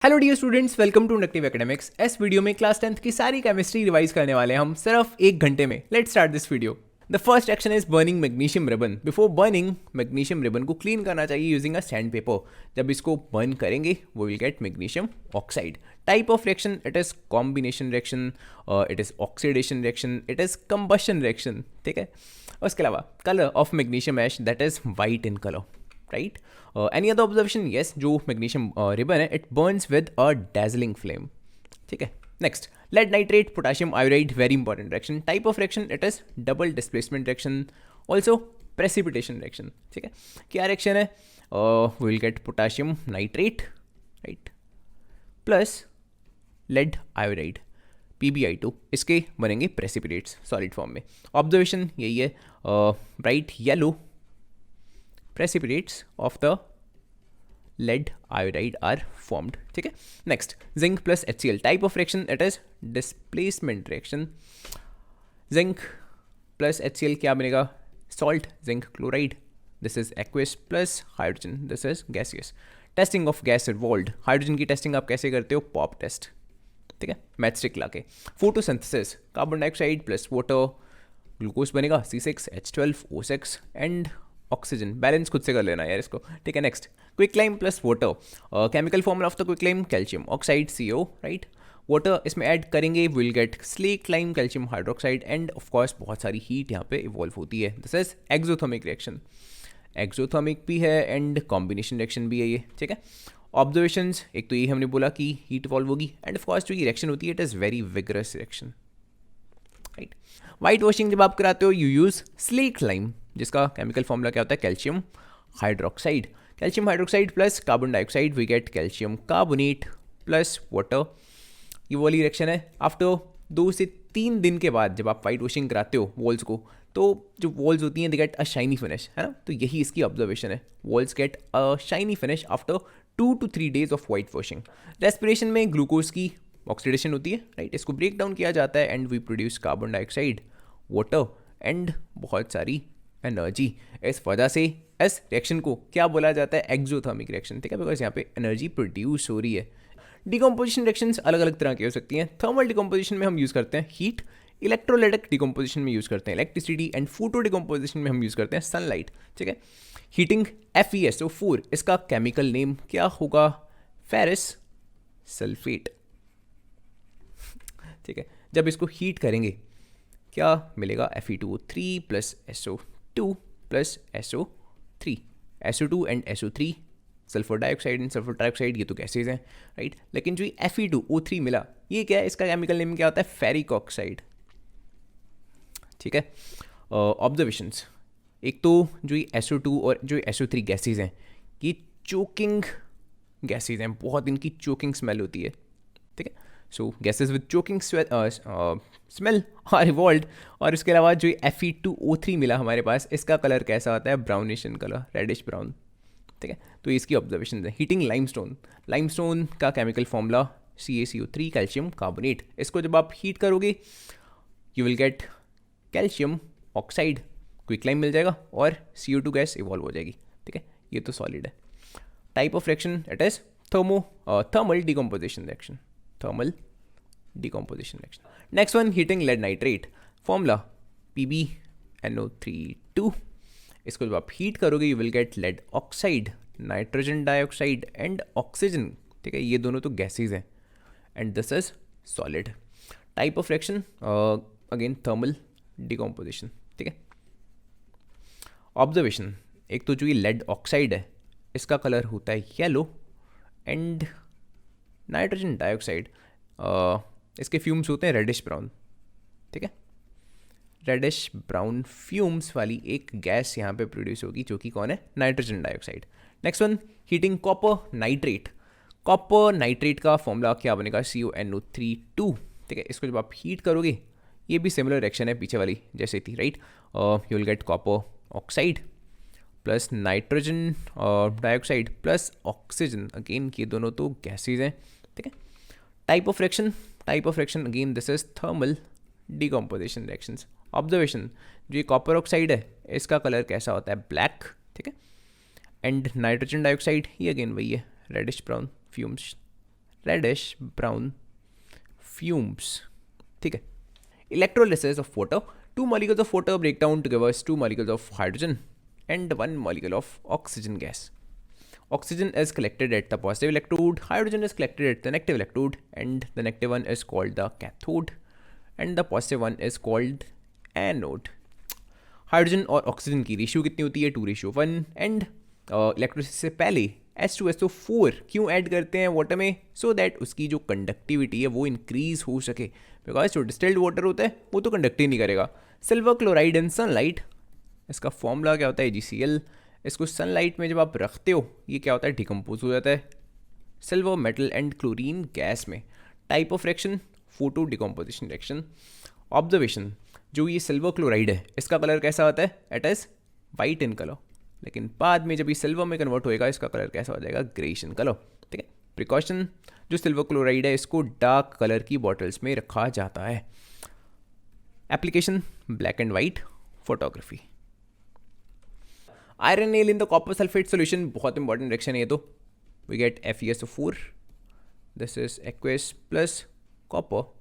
Hello dear students, welcome to inductive academics. इस video में class 10th की सारी केमिस्ट्री रिवाइज करने वाले हैं हम सिर्फ 1 घंटे में। Let's start this video. The first action is burning magnesium ribbon. Before burning, magnesium ribbon को क्लीन करना चाहिए यूजिंग अ सैंड पेपर। जब इसको बर्न करेंगे वो will get magnesium oxide. Type of reaction, it is combination reaction, it is oxidation reaction, it is combustion reaction. ठीक है, उसके अलावा colour of magnesium ash that is white in colour, right. Any other observation? Yes, जो magnesium ribbon है it burns with a dazzling flame. ठीक है, next lead nitrate potassium iodide, very important reaction. Type of reaction, it is double displacement reaction, also precipitation reaction. ठीक है, क्या reaction है? Will get potassium nitrate, right, plus lead iodide PbI2, इसके बनेंगे precipitates solid form में। Observation यही है, bright yellow precipitates of the lead iodide are formed. ठीक है, next zinc plus HCl, type of reaction it is displacement reaction. zinc plus HCl क्या बनेगा? salt, zinc chloride. this is aqueous plus hydrogen, this is gaseous. testing of gas involved, hydrogen की testing आप कैसे करते हो? pop test. ठीक है, matchstick लाके। Photosynthesis, carbon dioxide plus water, glucose बनेगा C6H12O6 एंड ऑक्सीजन। बैलेंस खुद से कर लेना यार इसको। ठीक है, next quicklime plus water, chemical formula of the quicklime calcium oxide CO, right. Water इसमें ऐड करेंगे, will get slack lime calcium hydroxide and of course बहुत सारी हीट यहाँ पे इवॉल्व होती है। This is exothermic reaction, exothermic भी है एंड कॉम्बिनेशन रिएक्शन भी है ये। ठीक है, ऑब्जर्वेशंस, एक तो ये हमने बोला कि हीट इवॉल्व होगी एंड ऑफ कोर्स जो ये रिएक्शन होती है it is very vigorous reaction, right. White washing जब आप कराते हो यू यूज स्लेक लाइम, जिसका केमिकल फॉर्मूला क्या होता है? Calcium hydroxide. Calcium hydroxide plus carbon dioxide we get calcium carbonate plus water. ये वाली रिएक्शन है। आफ्टर 2 से 3 दिन के बाद जब आप वाइट वॉशिंग कराते हो वॉल्स को, तो जो वॉल्स होती हैं they get a shiny finish, है ना। तो यही इसकी ऑब्जर्वेशन है, walls get a shiny finish after 2 to 3 days of white washing. Respiration में ग्लूकोज की ऑक्सीडेशन होती है, राइट, इसको ब्रेक डाउन किया जाता है and we produce carbon dioxide, water and बहुत सारी एनर्जी। इस वजह से इस रिएक्शन को क्या बोला जाता है? Exothermic reaction. ठीक है, बिकॉज यहाँ पे एनर्जी प्रोड्यूस हो रही है। डिकम्पोजिशन रिएक्शंस अलग अलग तरह की हो सकती हैं। थर्मल डिकम्पोजिशन में हम यूज़ करते हैं हीट, इलेक्ट्रोलाइटिक डिकम्पोजिशन में यूज़ करते हैं इलेक्ट्रिसिटी एंड फोटो डिकम्पोजिशन में हम यूज़ करते हैं सनलाइट। ठीक है, हीटिंग FeSO4, इसका केमिकल नेम क्या होगा? Ferrous sulphate. ठीक है, जब इसको हीट करेंगे क्या मिलेगा? Fe2O3 plus SO2 plus SO3। SO2 and SO3 sulphur dioxide and sulphur trioxide, ये तो गैसेज हैं, राइट। लेकिन जो ये Fe2O3 मिला ये क्या है? इसका केमिकल नेम क्या होता है? Ferric oxide. ठीक है, ऑब्जर्वेशंस, एक तो जो ये SO2 और जो SO3 गैसेज हैं ये चोकिंग गैसेज हैं, बहुत इनकी चोकिंग स्मेल होती है। ठीक है, so gases with choking smell are evolved. और इसके अलावा जो Fe2O3 मिला हमारे पास, इसका कलर कैसा होता है? Brownish in colour, reddish brown. ठीक है, तो इसकी ऑब्जर्वेशन है। हीटिंग लाइमस्टोन, लाइमस्टोन का chemical formula CaCO3 calcium carbonate. इसको जब आप हीट करोगे you will get calcium oxide, quicklime मिल जाएगा और CO2 गैस इवॉल्व हो जाएगी। ठीक है, ये तो सॉलिड है। Type of reaction, it is thermal decomposition reaction, thermal decomposition reaction. Next one, heating lead nitrate, formula PbNO3(2). इसको जब आप हीट करोगे you will get lead oxide, nitrogen dioxide and oxygen. ठीक है, ये दोनों तो गैसेज हैं and this is solid. Type of reaction again thermal decomposition. ठीक है, ऑब्जर्वेशन, एक तो जो ये लेड ऑक्साइड है इसका कलर होता है येलो एंड नाइट्रोजन डाइऑक्साइड इसके फ्यूम्स होते हैं रेडिश ब्राउन। ठीक है, रेडिश ब्राउन फ्यूम्स वाली एक गैस यहाँ पे प्रोड्यूस होगी जो कि कौन है? Nitrogen dioxide. Next one, heating copper nitrate, copper nitrate का फॉर्मूला क्या बनेगा? CONO3(2). ठीक है, इसको जब आप हीट करोगे ये भी सिमिलर रिएक्शन है पीछे वाली जैसे थी, right. You will gate copper oxide plus nitrogen dioxide plus oxygen, again ये दोनों तो गैसेज हैं। ठीक है, type of reaction again this is thermal decomposition reactions. Observation, जो ये कॉपर ऑक्साइड है इसका कलर कैसा होता है? ब्लैक। ठीक है, एंड नाइट्रोजन डाइऑक्साइड ये अगेन वही है, reddish brown fumes, reddish brown fumes, ठीक है। Electrolysis of water, 2 molecules of water break down to give us 2 molecules of hydrogen and 1 molecule of oxygen gas. Oxygen is collected at the positive electrode, hydrogen is collected at the negative electrode, and the negative one is called the cathode and the positive one is called anode. Hydrogen और oxygen की ratio कितनी होती है? 2:1। And electrolysis से पहले H2SO4 क्यों add करते हैं वाटर में? सो दैट उसकी जो कंडक्टिविटी है वो इंक्रीज हो सके, बिकॉज जो डिस्टिल्ड वाटर होता है वो तो कंडक्ट ही नहीं करेगा। सिल्वर क्लोराइड इन सनलाइट, इसका फॉर्मूला क्या होता है? AgCl। इसको सनलाइट में जब आप रखते हो ये क्या होता है? डिकम्पोज हो जाता है silver metal and chlorine gas में। Type of reaction, photo decomposition reaction. Observation, जो ये सिल्वर क्लोराइड है इसका कलर कैसा होता है? It is white in colour, लेकिन बाद में जब ये सिल्वर में कन्वर्ट होएगा इसका कलर कैसा हो जाएगा? ग्रेइश इन कलर, ठीक है। प्रिकॉशन, जो सिल्वर क्लोराइड है इसको डार्क कलर की बॉटल्स में रखा जाता है। Application, black and white photography. Iron nail in the copper sulphate solution, बहुत इंपॉर्टेंट रिएक्शन है ये तो। We get FeSO4, this is aqueous plus copper.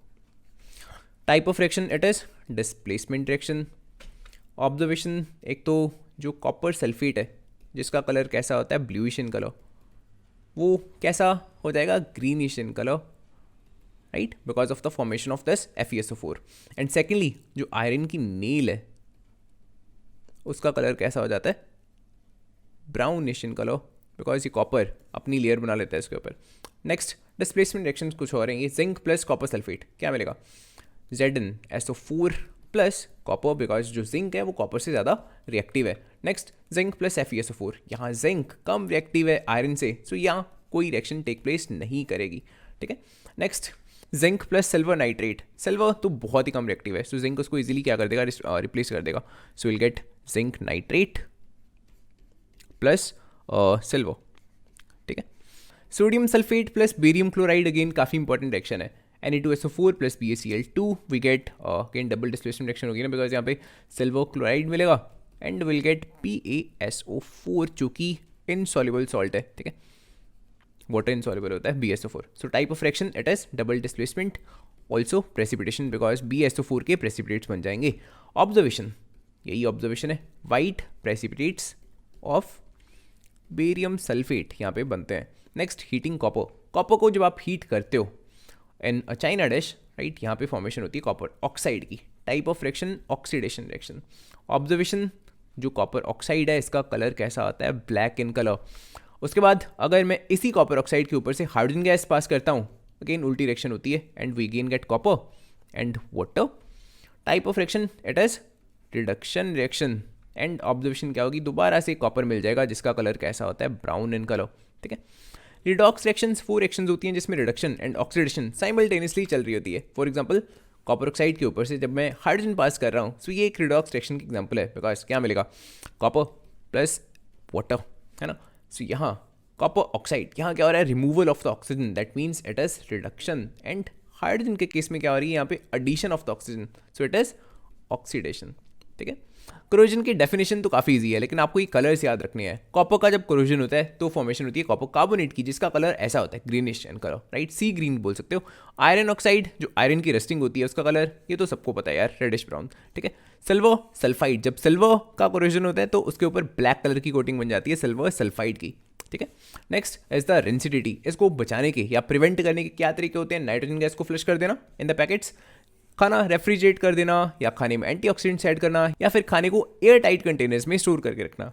Type of reaction, it is displacement reaction. Observation, एक तो जो कॉपर सल्फेट है जिसका colour कैसा होता है? ब्लूइश इन कलर, वो कैसा हो जाएगा? Greenish in colour, right, because of the formation of this FeSO4। And secondly जो आयरन की नेल है उसका कलर कैसा हो जाता है? ब्राउनिश इन कलर, बिकॉज ये कॉपर अपनी लेयर बना लेता है इसके ऊपर। नेक्स्ट डिस्प्लेसमेंट रिएक्शन कुछ और हैं, ये जिंक प्लस कॉपर सल्फेट, क्या मिलेगा? ZnSO4 प्लस कॉपर, बिकॉज जो जिंक है वो कॉपर से ज़्यादा रिएक्टिव है। नेक्स्ट जिंक प्लस FeSO4, यहाँ जिंक कम रिएक्टिव है आयरन से, सो यहाँ कोई रिएक्शन टेक प्लेस नहीं करेगी, ठीक है। Next zinc plus silver nitrate, silver तो बहुत ही कम रिएक्टिव है, सो जिंक उसको इजीली क्या कर देगा? रिप्लेस कर देगा। So will get zinc nitrate plus silver, ठीक है। Sodium sulphate plus barium chloride, again काफ़ी इंपॉर्टेंट रिएक्शन है। Na2SO4 plus BaCl2, we get again double displacement reaction होगी ना, बिकॉज यहाँ पे सिल्वर क्लोराइड मिलेगा एंड विल गेट PaSO4 जो कि इनसॉल्युबल सॉल्ट है, ठीक है, वाटर इनसॉल्युबल होता है BaSO4। So type of reaction, it is double displacement, also precipitation, because BaSO4 के प्रेसिपिटेट्स बन जाएंगे। ऑब्जर्वेशन, यही ऑब्जर्वेशन है, white precipitates of barium sulphate यहाँ पे बनते हैं। नेक्स्ट हीटिंग कॉपर, कॉपर को जब आप हीट करते हो इन चाइना डिश, राइट, यहाँ पे फॉर्मेशन होती है कॉपर ऑक्साइड की। Type of reaction, oxidation reaction. Observation, जो कॉपर ऑक्साइड है इसका कलर कैसा आता है? Black in colour. उसके बाद अगर मैं इसी कॉपर ऑक्साइड के ऊपर से हाइड्रोजन गैस पास करता हूँ, अगेन उल्टी रिएक्शन होती है and we again get copper and water. Type of reaction, it is reduction reaction. And observation क्या होगी? दोबारा से कॉपर मिल जाएगा जिसका कलर कैसा होता है? ब्राउन इन कलर, ठीक है। रिडॉक्स रिएक्शंस 4 रिएक्शंस होती हैं जिसमें रिडक्शन एंड ऑक्सीडेशन साइमल्टेनियसली चल रही होती है। फॉर एग्जांपल कॉपर ऑक्साइड के ऊपर से जब मैं हाइड्रोजन पास कर रहा हूँ, सो ये एक रिडॉक्स रिएक्शन की एग्जांपल है, बिकॉज क्या मिलेगा? कॉपर प्लस वाटर, है ना। सो यहाँ कॉपर ऑक्साइड, यहाँ क्या हो रहा है? Removal of the oxygen, that means it is reduction. And hydrogen के केस में क्या हो रही है? यहाँ पे addition of the oxygen, so it is oxidation, ठीक है। कोरोजन की डेफिनेशन तो काफ़ी इजी है, लेकिन आपको ये कलर्स याद रखने हैं। कॉपर का जब कोरोजन होता है तो फॉर्मेशन होती है कॉपर कार्बोनेट की, जिसका कलर ऐसा होता है greenish in colour, right, sea green बोल सकते हो। आयरन ऑक्साइड, जो आयरन की रस्टिंग होती है उसका कलर, ये तो सबको पता है यार, रेडिश ब्राउन, ठीक है। सिल्वर सल्फाइड, जब सिल्वर का कोरोजन होता है तो उसके ऊपर ब्लैक कलर की कोटिंग बन जाती है सिल्वर सल्फाइड की, ठीक है। नेक्स्ट इज द रेंसिडिटी, इसको बचाने के या प्रिवेंट करने के क्या तरीके होते हैं? नाइट्रोजन गैस को फ्लश कर देना इन द पैकेट्स, खाना रेफ्रिजरेट कर देना, या खाने में एंटीऑक्सीडेंट्स ऐड करना, या फिर खाने को एयर टाइट कंटेनर्स में स्टोर करके रखना।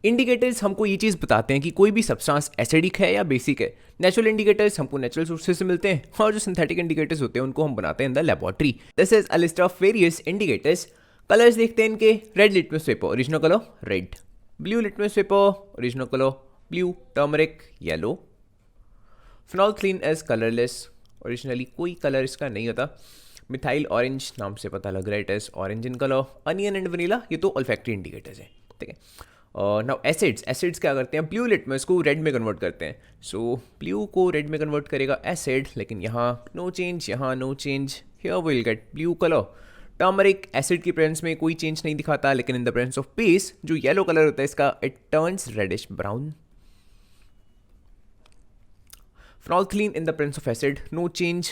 इंडिकेटर्स हमको ये चीज़ बताते हैं कि कोई भी सब्सटेंस एसिडिक है या बेसिक है। नेचुरल इंडिकेटर्स हमको नेचुरल सोर्सेज से मिलते हैं, और जो सिंथेटिक इंडिकेटर्स होते हैं उनको हम बनाते हैं in the laboratory. This is a list of various indicators. Colours देखते हैं इनके। Red litmus paper, original colour red. Blue litmus paper, original colour blue. Turmeric yellow. Phenolphthalein is colourless, originally कोई कलर इसका नहीं होता। मिथाइल ऑरेंज, नाम से पता लग रहा है it is orange in colour. Onion and vanilla, ये तो ऑल्फैक्टरी इंडिकेटर्स हैं, ठीक है। नाउ एसिड्स क्या करते हैं? ब्लू लिटमस को रेड में कन्वर्ट करते हैं। सो ब्लू को रेड में कन्वर्ट करेगा एसिड, लेकिन यहाँ नो चेंज, यहाँ no change, here will get blue colour. Turmeric acid की प्रेजेंस में कोई चेंज नहीं दिखाता, लेकिन in the presence of base जो येलो कलर होता है इसका, it turns reddish brown. Phenolphthalein in the presence of acid, no change,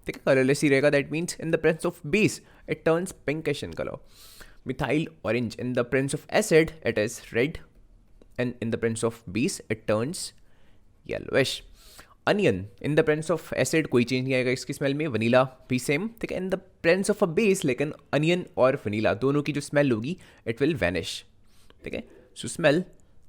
ठीक है, कलरलेस ही रहेगा. That means in the presence of base it turns pinkish in colour. Methyl orange in the presence of acid it is red, and in the presence of base it turns yellowish. Onion in the presence of acid कोई change नहीं आएगा इसकी smell में. Vanilla भी same, ठीक है, इन the presence of a base, लेकिन onion और वनीला दोनों की जो स्मेल होगी इट विल वैनिश, ठीक है. So smell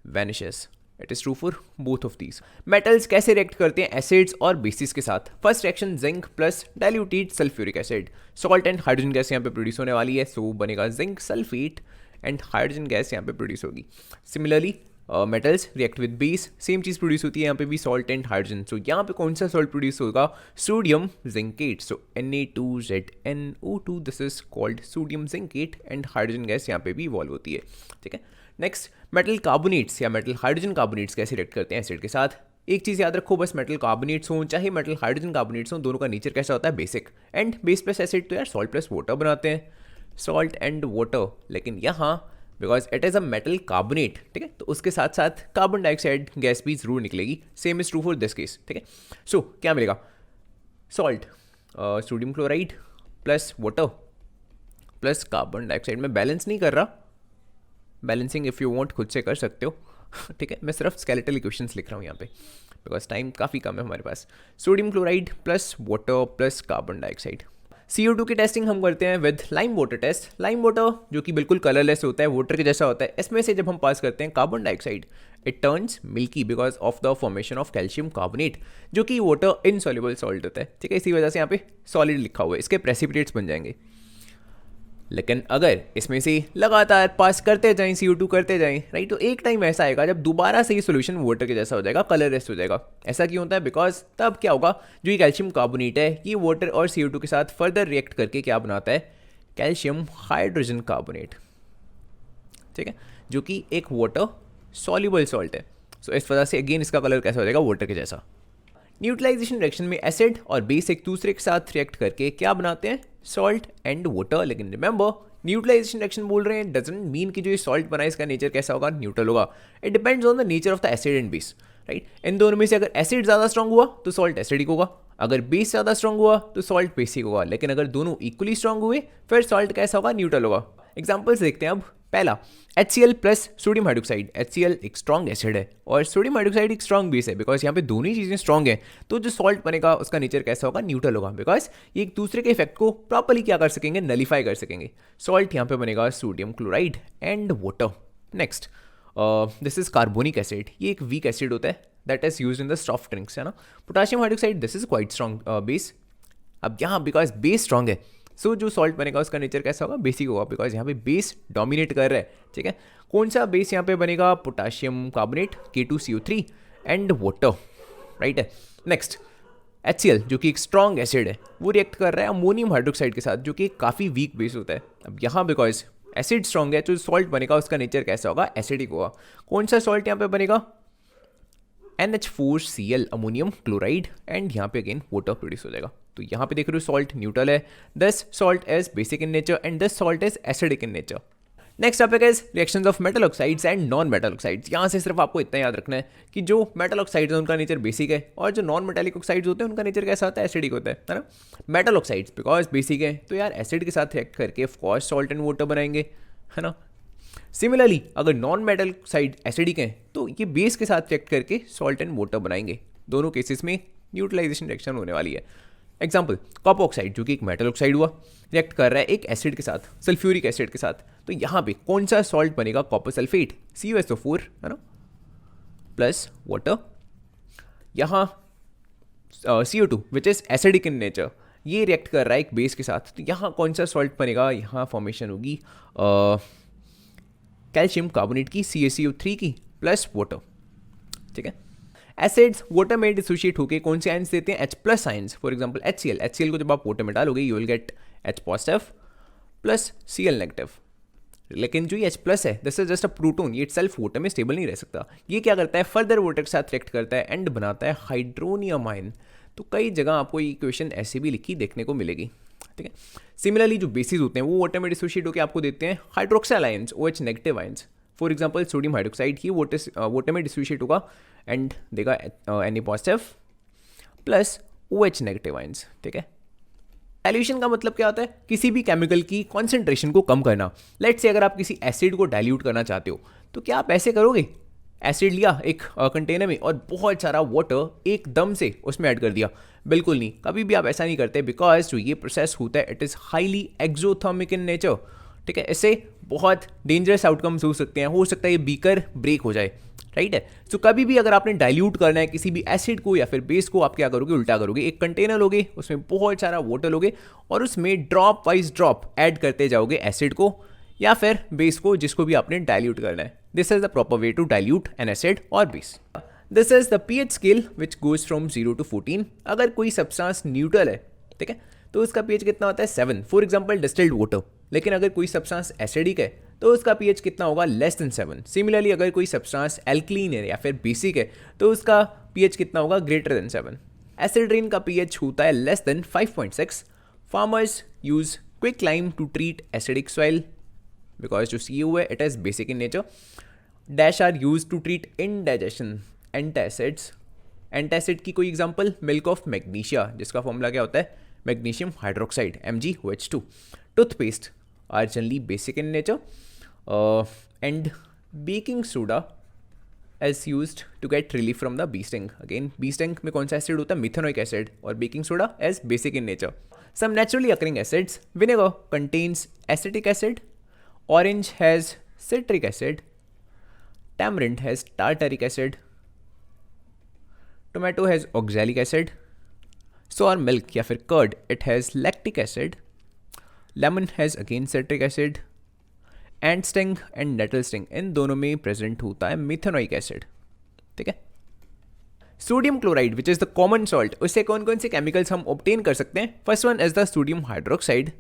vanishes. It is true for both of these. Metals कैसे रिएक्ट करते हैं एसिड्स और बेसिस के साथ? First reaction zinc plus diluted sulphuric acid. Salt and hydrogen gas यहाँ पे प्रोड्यूस होने वाली है, सो बनेगा zinc sulphate and hydrogen gas यहाँ पे प्रोड्यूस होगी. Similarly metals react with base, same चीज़ प्रोड्यूस होती है यहाँ पे भी, सॉल्ट एंड हाइड्रोजन. सो यहाँ पे कौन सा सॉल्ट प्रोड्यूस होगा? Sodium zincate. So Na2ZnO2, this is called sodium zincate and hydrogen gas यहाँ पे भी इवॉल्व होती है, ठीक है. नेक्स्ट, मेटल कार्बोनेट्स या मेटल हाइड्रोजन कार्बोनेट्स कैसे रिएक्ट करते हैं एसिड के साथ? एक चीज़ याद रखो बस, मेटल कार्बोनेट्स हों चाहे मेटल हाइड्रोजन कार्बोनेट्स हों, दोनों का नेचर कैसा होता है? Basic. And base plus acid तो यार सॉल्ट प्लस वाटर बनाते हैं, सॉल्ट एंड वाटर. लेकिन यहाँ because it is a metal carbonate, ठीक है, तो उसके साथ साथ कार्बन डाइऑक्साइड गैस भी जरूर निकलेगी. Same is true for this case, ठीक है. सो क्या मिलेगा? Salt, sodium chloride plus water plus carbon dioxide. में बैलेंस नहीं कर रहा, बैलेंसिंग इफ़ यू वांट खुद से कर सकते हो, ठीक है. मैं सिर्फ स्केलेटल इक्वेशंस लिख रहा हूँ यहाँ पे बिकॉज टाइम काफ़ी कम है हमारे पास. Sodium chloride plus water plus carbon dioxide. CO2 की टेस्टिंग हम करते हैं with lime water test. Lime water जो कि बिल्कुल कलरलेस होता है, वाटर के जैसा होता है, इसमें से जब हम पास करते हैं carbon dioxide it turns milky because of the formation of calcium carbonate, जो कि वाटर इनसॉल्युबल सॉल्ट होता है, ठीक है. इसी वजह से यहाँ पे सॉलिड लिखा हुआ है, इसके प्रेसिपिटेट्स बन जाएंगे. लेकिन अगर इसमें से लगातार पास करते जाएं, CO2 करते जाएं, राइट, तो एक टाइम ऐसा आएगा जब दोबारा से ये सोल्यूशन वाटर के जैसा हो जाएगा, कलरलेस हो जाएगा. ऐसा क्यों होता है? बिकॉज तब क्या होगा, जो ये कैल्शियम कार्बोनेट है ये वाटर और CO2 के साथ फर्दर रिएक्ट करके क्या बनाता है? कैल्शियम हाइड्रोजन कार्बोनेट, ठीक है, जो कि एक वाटर सॉल्युबल सॉल्ट है. सो इस वजह से अगेन इसका कलर कैसा हो जाएगा? वाटर के जैसा. न्यूट्रलाइजेशन रिएक्शन में एसिड और बेस एक दूसरे के साथ रिएक्ट करके क्या बनाते हैं? Salt and water. लेकिन रिमेंबर, न्यूट्रलाइजेशन रिएक्शन बोल रहे हैं डजंट मीन कि जो ये सॉल्ट बना है इसका नेचर कैसा होगा? न्यूट्रल होगा. It depends on the nature of the acid and base, right. इन दोनों में से अगर एसिड ज़्यादा स्ट्रॉन्ग हुआ तो सॉल्ट एसिडिक होगा, अगर बेस ज़्यादा स्ट्रॉन्ग हुआ तो सॉल्ट बेसिक होगा. लेकिन अगर दोनों इक्वली स्ट्रॉन्ग हुए फिर सॉल्ट कैसा होगा? न्यूट्रल होगा. एग्जाम्पल्स देखते हैं अब. पहला, HCl plus sodium hydroxide. HCl एक स्ट्रॉन्ग एसिड है और सोडियम हाइड्रोक्साइड एक स्ट्रॉन्ग बेस है. बिकॉज यहाँ पे दोनों ही चीज़ें स्ट्रॉन्ग हैं, तो जो सॉल्ट बनेगा उसका नेचर कैसा होगा? न्यूट्रल होगा. बिकॉज ये एक दूसरे के इफेक्ट को प्रॉपर्ली क्या कर सकेंगे? नलीफाई कर सकेंगे. सॉल्ट यहाँ पे बनेगा sodium chloride and water. Next, this is carbonic acid. ये एक वीक एसिड होता है that is use in the soft drinks, है ना. Potassium hydroxide, this is quite strong base. अब यहाँ बिकॉज बेस स्ट्रॉन्ग है, सो जो सॉल्ट बनेगा उसका नेचर कैसा होगा? बेसिक होगा, बिकॉज यहाँ पे बेस डोमिनेट कर रहा है, ठीक है. कौन सा बेस यहाँ पे बनेगा? Potassium carbonate, K2CO3 and water, right है. नेक्स्ट, HCl जो कि एक स्ट्रॉन्ग एसिड है, वो रिएक्ट कर रहा है अमोनियम हाइड्रोक्साइड के साथ, जो कि काफ़ी वीक बेस होता है. अब यहाँ बिकॉज एसिड स्ट्रॉन्ग है, जो सॉल्ट बनेगा उसका नेचर कैसा होगा? एसिडिक होगा. कौन सा सॉल्ट यहाँ पे बनेगा? NH4Cl अमोनियम क्लोराइड एंड यहाँ पे अगेन वाटर प्रोड्यूस हो जाएगा. तो यहाँ पे देख रहे हो सॉल्ट न्यूट्रल है, this salt is basic in nature and this salt is acidic in nature. Next topic is reactions of metal oxides and non metal oxides. यहाँ से सिर्फ आपको इतना याद रखना है कि जो मेटल ऑक्साइड्स हैं उनका नेचर बेसिक है और जो नॉन मेटालिक ऑक्साइड्स होते हैं उनका नेचर कैसा होता है? एसिडिक होता है ना. मेटल ऑक्साइड्स बिकॉज बेसिक है तो यार एसिड के साथ रिएक्ट करके ऑफकोर्स सॉल्ट एंड वाटर बनाएंगे, है ना. सिमिलरली अगर नॉन मेटल ऑक्साइड एसिडिक हैं तो ये बेस के साथ रिएक्ट करके सॉल्ट एंड वाटर बनाएंगे. दोनों केसेस में न्यूट्रलाइजेशन रिएक्शन होने वाली है. एग्जाम्पल, कॉपर ऑक्साइड जो कि एक मेटल ऑक्साइड हुआ, रिएक्ट कर रहा है एक एसिड के साथ, सल्फ्यूरिक एसिड के साथ. तो यहाँ पे कौन सा सॉल्ट बनेगा? कॉपर सल्फेट, CuSO4, है ना, प्लस वाटर. यहाँ CO2 which is acidic in nature, ये रिएक्ट कर रहा है एक बेस के साथ. तो यहाँ कौन सा सॉल्ट बनेगा? यहाँ फॉर्मेशन होगी कैल्शियम कार्बोनेट की, CaCO3 की प्लस वाटर, ठीक है. एसिड्स वाटर में डिसोशिएट होकर कौन से आयंस देते हैं? H plus ions. For example HCl को जब आप वाटर में डालोगे you will gate H positive plus Cl negative. लेकिन जो ये H प्लस है this is just a proton, ये इटसेल्फ वाटर में स्टेबल नहीं रह सकता. ये क्या करता है? फर्दर वाटर के साथ रिएक्ट करता है एंड बनाता है हाइड्रोनियम आयन. तो कई जगह आपको ये इक्वेशन ऐसे भी लिखी देखने को मिलेगी, ठीक है. सिमिलरली जो बेसिस होते हैं वो वाटर में डिसोशिएट होकर आपको देते हैं hydroxyl ions, OH negative ions. For example sodium hydroxide, he water में डिसोशिएट होगा एंड देगा Na positive plus OH negative ions, ठीक है। डाइल्यूशन का मतलब क्या होता है? किसी भी केमिकल की कॉन्सेंट्रेशन को कम करना। लेट्स से अगर आप किसी एसिड को डाइल्यूट करना चाहते हो तो क्या आप ऐसे करोगे? एसिड लिया एक कंटेनर में और बहुत सारा वाटर एकदम से उसमें ऐड कर दिया? बिल्कुल नहीं, कभी भी आप ऐसा नहीं करते, बिकॉज जो ये प्रोसेस होता है it is highly exothermic in nature, ठीक है। इससे बहुत डेंजरस आउटकम्स हो सकते हैं, हो सकता है ये बीकर ब्रेक हो जाए, राइट है। सो कभी भी अगर आपने डाइल्यूट करना है किसी भी एसिड को या फिर बेस को, आप क्या करोगे? उल्टा करोगे। एक कंटेनर लोगे, उसमें बहुत सारा वाटर लोगे और उसमें ड्रॉप वाइज ड्रॉप ऐड करते जाओगे एसिड को या फिर बेस को, जिसको भी आपने डाइल्यूट करना है। This is the proper way to dilute an acid और base. This is the pH scale which goes from 0 to 14। अगर कोई सब्सटेंस न्यूट्रल है, ठीक है, तो उसका pH कितना होता है? 7। For example distilled water. लेकिन अगर कोई सब्सटेंस एसिडिक है तो उसका pH कितना होगा? Less than 7। सिमिलरली अगर कोई सब्सटेंस एल्कलीन है या फिर बेसिक है तो उसका pH कितना होगा? Greater than 7। एसिड रेन का pH होता है less than 5.6। Farmers use quick lime to treat acidic soil because जो CO है it is basic in nature. Dash are use to treat indigestion antacids. Antacid की कोई example? Milk of magnesia, जिसका formula क्या होता है? Magnesium hydroxide MgOH2। Toothpaste are generally basic in nature and baking soda is used to get relief from the bee sting. Again, bee sting में कौन सा acid होता है? Methanoic acid. और baking soda is basic in nature. Some naturally occurring acids. Vinegar contains acetic acid. Orange has citric acid. Tamarind has tartaric acid. Tomato has oxalic acid. Sour milk या फिर curd, it has lactic acid. Lemon has again citric acid. And sting and nettle sting, इन दोनों में present होता है methanoic acid, ठीक है। Sodium chloride which is the common salt, उससे कौन कौन से केमिकल्स हम ऑब्टेन कर सकते हैं? First one is the sodium hydroxide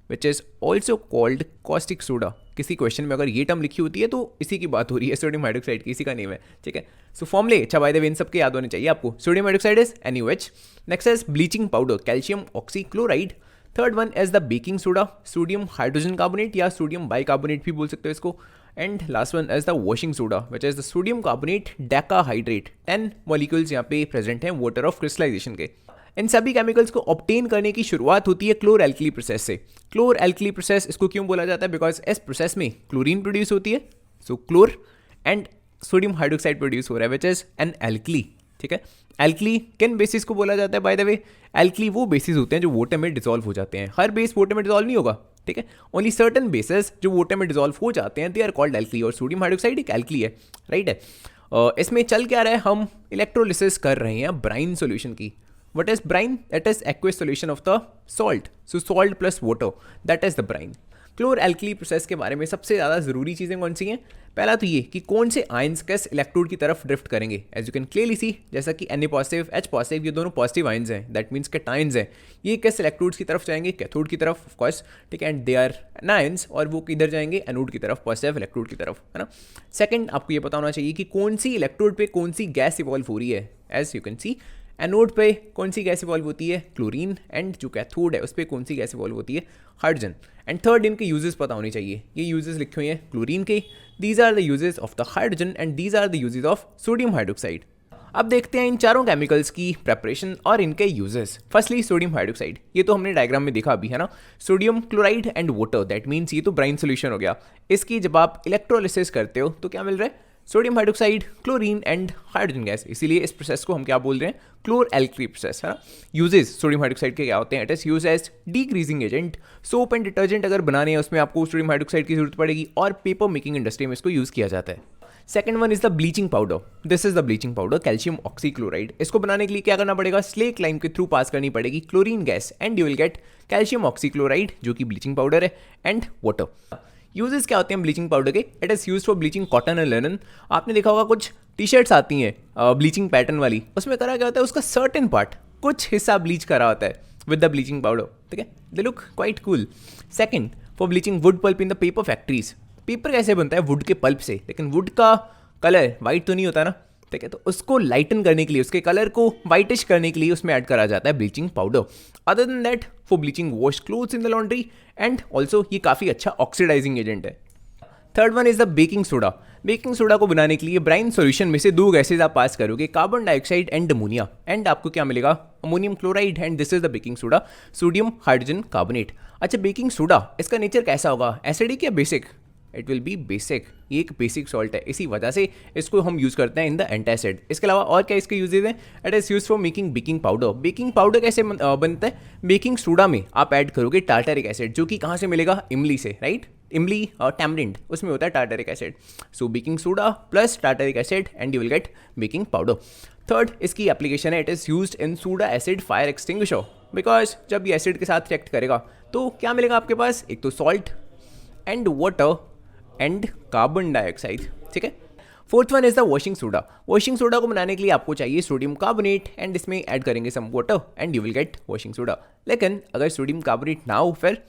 which is also called caustic soda. किसी क्वेश्चन में अगर ये टर्म लिखी होती है तो इसी की बात हो रही है, सोडियम हाइड्रोक्साइड की, इसी का नेम है, ठीक है। सो फॉर्मूले अच्छा बाय द वे इन सबके याद होने चाहिए आपको। Sodium hydroxide is NaOH। Next is bleaching powder calcium oxychloride. Third one is the baking soda, sodium hydrogen carbonate या सोडियम बाइकार्बोनेट भी बोल सकते हो इसको। And last one is the washing soda which is the sodium carbonate decahydrate. 10 molecules यहाँ पे present हैं water of crystallization के। इन सभी केमिकल्स को ऑब्टेन करने की शुरुआत होती है क्लोर एल्कली प्रोसेस से। क्लोर एल्कली प्रोसेस इसको क्यों बोला जाता है? बिकॉज इस प्रोसेस में क्लोरीन प्रोड्यूस होती है, सो क्लोर एंड सोडियम हाइड्रोक्साइड प्रोड्यूस हो रहा है विच इज एन एल्कली, ठीक है। एल्कली किन बेसिस को बोला जाता है? बाय द वे, एल्कली वो बेसिस होते हैं जो वाटर में डिसॉल्व हो जाते हैं। हर बेस वाटर में डिसॉल्व नहीं होगा, ठीक है। ओनली सर्टन बेसिस जो वाटर में डिसॉल्व हो जाते हैं दे आर कॉल्ड एल्कली, और सोडियम हाइड्रोक्साइड एक एल्कली है, राइट है। इसमें चल क्या रहा है? हम इलेक्ट्रोलिसिस कर रहे हैं ब्राइन सोल्यूशन की। What is brine? It is aqueous solution of the salt, so salt plus water, that is the brine. Chlor alkali process के बारे में सबसे ज़्यादा ज़रूरी चीज़ें कौन सी हैं? पहला तो ये कि कौन से आयंस किस इलेक्ट्रोड की तरफ ड्रिफ्ट करेंगे। As you can clearly see, जैसा कि Na पॉजिटिव H पॉजिटिव ये दोनों पॉजिटिव आयंस हैं, दैट मीन्स कैटायंस हैं। ये किस इलेक्ट्रोड्स की तरफ जाएंगे? कैथोड की तरफ, ऑफ कोर्स, ठीक है। एंड दे आर एनायंस, और वो किधर जाएंगे? एनोड की तरफ, पॉजिटिव इलेक्ट्रोड की तरफ, है ना। सेकंड, आपको ये पता होना चाहिए कि कौन सी इलेक्ट्रोड पे कौन सी गैस इवॉल्व हो रही है। As you can see, anode पे कौन सी गैस इवॉल्व होती है? क्लोरीन। एंड जो कैथोड है उस पर कौन सी गैस इवॉल्व होती है? हाइड्रोजन। एंड थर्ड, इनके यूजेस पता होने चाहिए। ये यूजेस लिखे हुए हैं क्लोरीन के, these are the uses of the hydrogen and these are the uses of sodium hydroxide. अब देखते हैं इन चारों केमिकल्स की प्रेपरेशन और इनके यूजेस। फर्स्टली सोडियम हाइड्रोक्साइड, ये तो हमने डायग्राम में देखा अभी, है ना। Sodium chloride and water, that means ये तो ब्राइन सोल्यूशन हो गया। इसकी जब आप इलेक्ट्रोलिसिस करते हो तो क्या मिल रहा है? Sodium hydroxide, chlorine and hydrogen gas. इसीलिए इस प्रोसेस को हम क्या बोल रहे हैं? क्लोर एल्कली प्रोसेस, है ना। यूजेस सोडियम हाइड्रोक्साइड के क्या होते हैं? It is use as degreasing agent. Soap and detergent अगर बनाने हैं उसमें आपको सोडियम हाइड्रोक्साइड की जरूरत पड़ेगी, और पेपर मेकिंग इंडस्ट्री में इसको यूज किया जाता है। Second one is the bleaching powder. This is the bleaching powder calcium oxychloride. इसको बनाने के लिए क्या करना पड़ेगा? स्लेक लाइन के थ्रू पास करनी पड़ेगी chlorine gas, and you will get calcium oxychloride जो कि ब्लीचिंग पाउडर है, एंड वाटर। यूजेस क्या होते हैं ब्लीचिंग पाउडर के? It is use for bleaching cotton and linen. आपने देखा होगा कुछ टी शर्ट्स आती हैं ब्लीचिंग पैटर्न वाली, उसमें करा क्या होता है? उसका सर्टेन पार्ट, कुछ हिस्सा ब्लीच करा होता है विद द ब्लीचिंग पाउडर, ठीक है। They look quite cool. Second, for bleaching wood pulp in the paper factories. Paper कैसे बनता है? वुड के पल्प से, लेकिन वुड का कलर वाइट तो नहीं होता ना, ठीक है। तो उसको लाइटन करने के लिए, उसके कलर को वाइटिश करने के लिए उसमें ऐड करा जाता है bleaching powder. Other than that, for bleaching wash clothes in the laundry, and also ये काफ़ी अच्छा ऑक्सीडाइजिंग एजेंट है। Third one is the baking soda. Baking soda को बनाने के लिए ब्राइन सॉल्यूशन में से दो गैसेज आप पास करोगे, carbon dioxide and ammonia, and आपको क्या मिलेगा, ammonium chloride, and this is the baking soda, sodium hydrogen carbonate. अच्छा, बेकिंग सोडा इसका नेचर कैसा होगा, एसिडिक या basic? It will B basic. ये एक बेसिक सॉल्ट है, इसी वजह से इसको हम यूज़ करते हैं इन द एंटासिड। इसके अलावा और क्या इसके यूजेज हैं? It is use for making baking powder. Baking powder कैसे बनता है? बेकिंग सोडा में आप ऐड करोगे टार्टरिक एसिड, जो कि कहाँ से मिलेगा, इमली से, राइट? इमली और टैमरिंड, उसमें होता है tartaric acid. So baking soda plus tartaric acid and you will gate baking powder. Third इसकी एप्लीकेशन है, it is used in soda acid fire extinguisher, because जब ये एसिड के साथ रिएक्ट करेगा तो क्या मिलेगा आपके पास, एक तो salt and water and carbon dioxide, ठीक है। Fourth one is the washing soda. Washing soda को बनाने के लिए आपको चाहिए सोडियम कार्बोनेट, एंड इसमें ऐड करेंगे some water and you will get washing soda. लेकिन अगर सोडियम कार्बोनेट ना हो फिर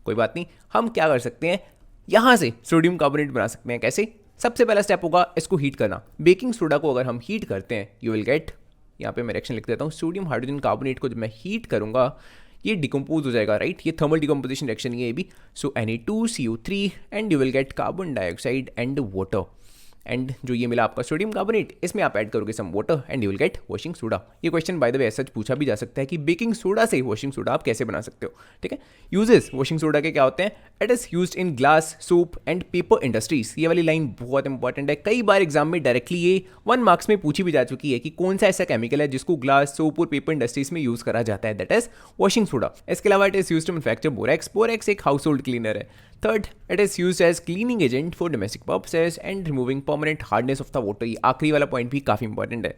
कोई बात नहीं, हम क्या कर सकते हैं, यहाँ से सोडियम कार्बोनेट बना सकते हैं। कैसे? सबसे पहला स्टेप होगा इसको हीट करना। बेकिंग सोडा को अगर हम हीट करते हैं, यू विल गेट, यहाँ पे मैं रिएक्शन लिख देता हूँ, सोडियम हाइड्रोजन कार्बोनेट को जब मैं हीट करूँगा ये डिकम्पोज हो जाएगा, राइट? ये थर्मल डिकम्पोजिशन रिएक्शन ये भी। सो Na2CO3 and you will gate carbon dioxide and water, and जो ये मिला आपका सोडियम कार्बोनेट, इसमें आप ऐड करोगे some water and you will get washing soda. ये क्वेश्चन बाय द वे सच पूछा भी जा सकता है कि बेकिंग सोडा से वॉशिंग सोडा आप कैसे बना सकते हो, ठीक है। यूजेस वॉशिंग सोडा के क्या होते हैं? It is used in glass, soap and paper industries. ये वाली लाइन बहुत इंपॉर्टेंट है, कई बार एग्जाम में डायरेक्टली ये 1 मार्क्स में पूछी भी जा चुकी है कि कौन सा ऐसा केमिकल है जिसको ग्लास, सोप और पेपर इंडस्ट्रीज में यूज करा जाता है, दैट इज वॉशिंग सोडा। इसके अलावा it is used to manufacture borax. Borax एक हाउस होल्ड क्लीनर है। Third, it is used as cleaning agent for domestic purposes and removing permanent hardness of the water. ये आखिरी वाला point भी काफी important है।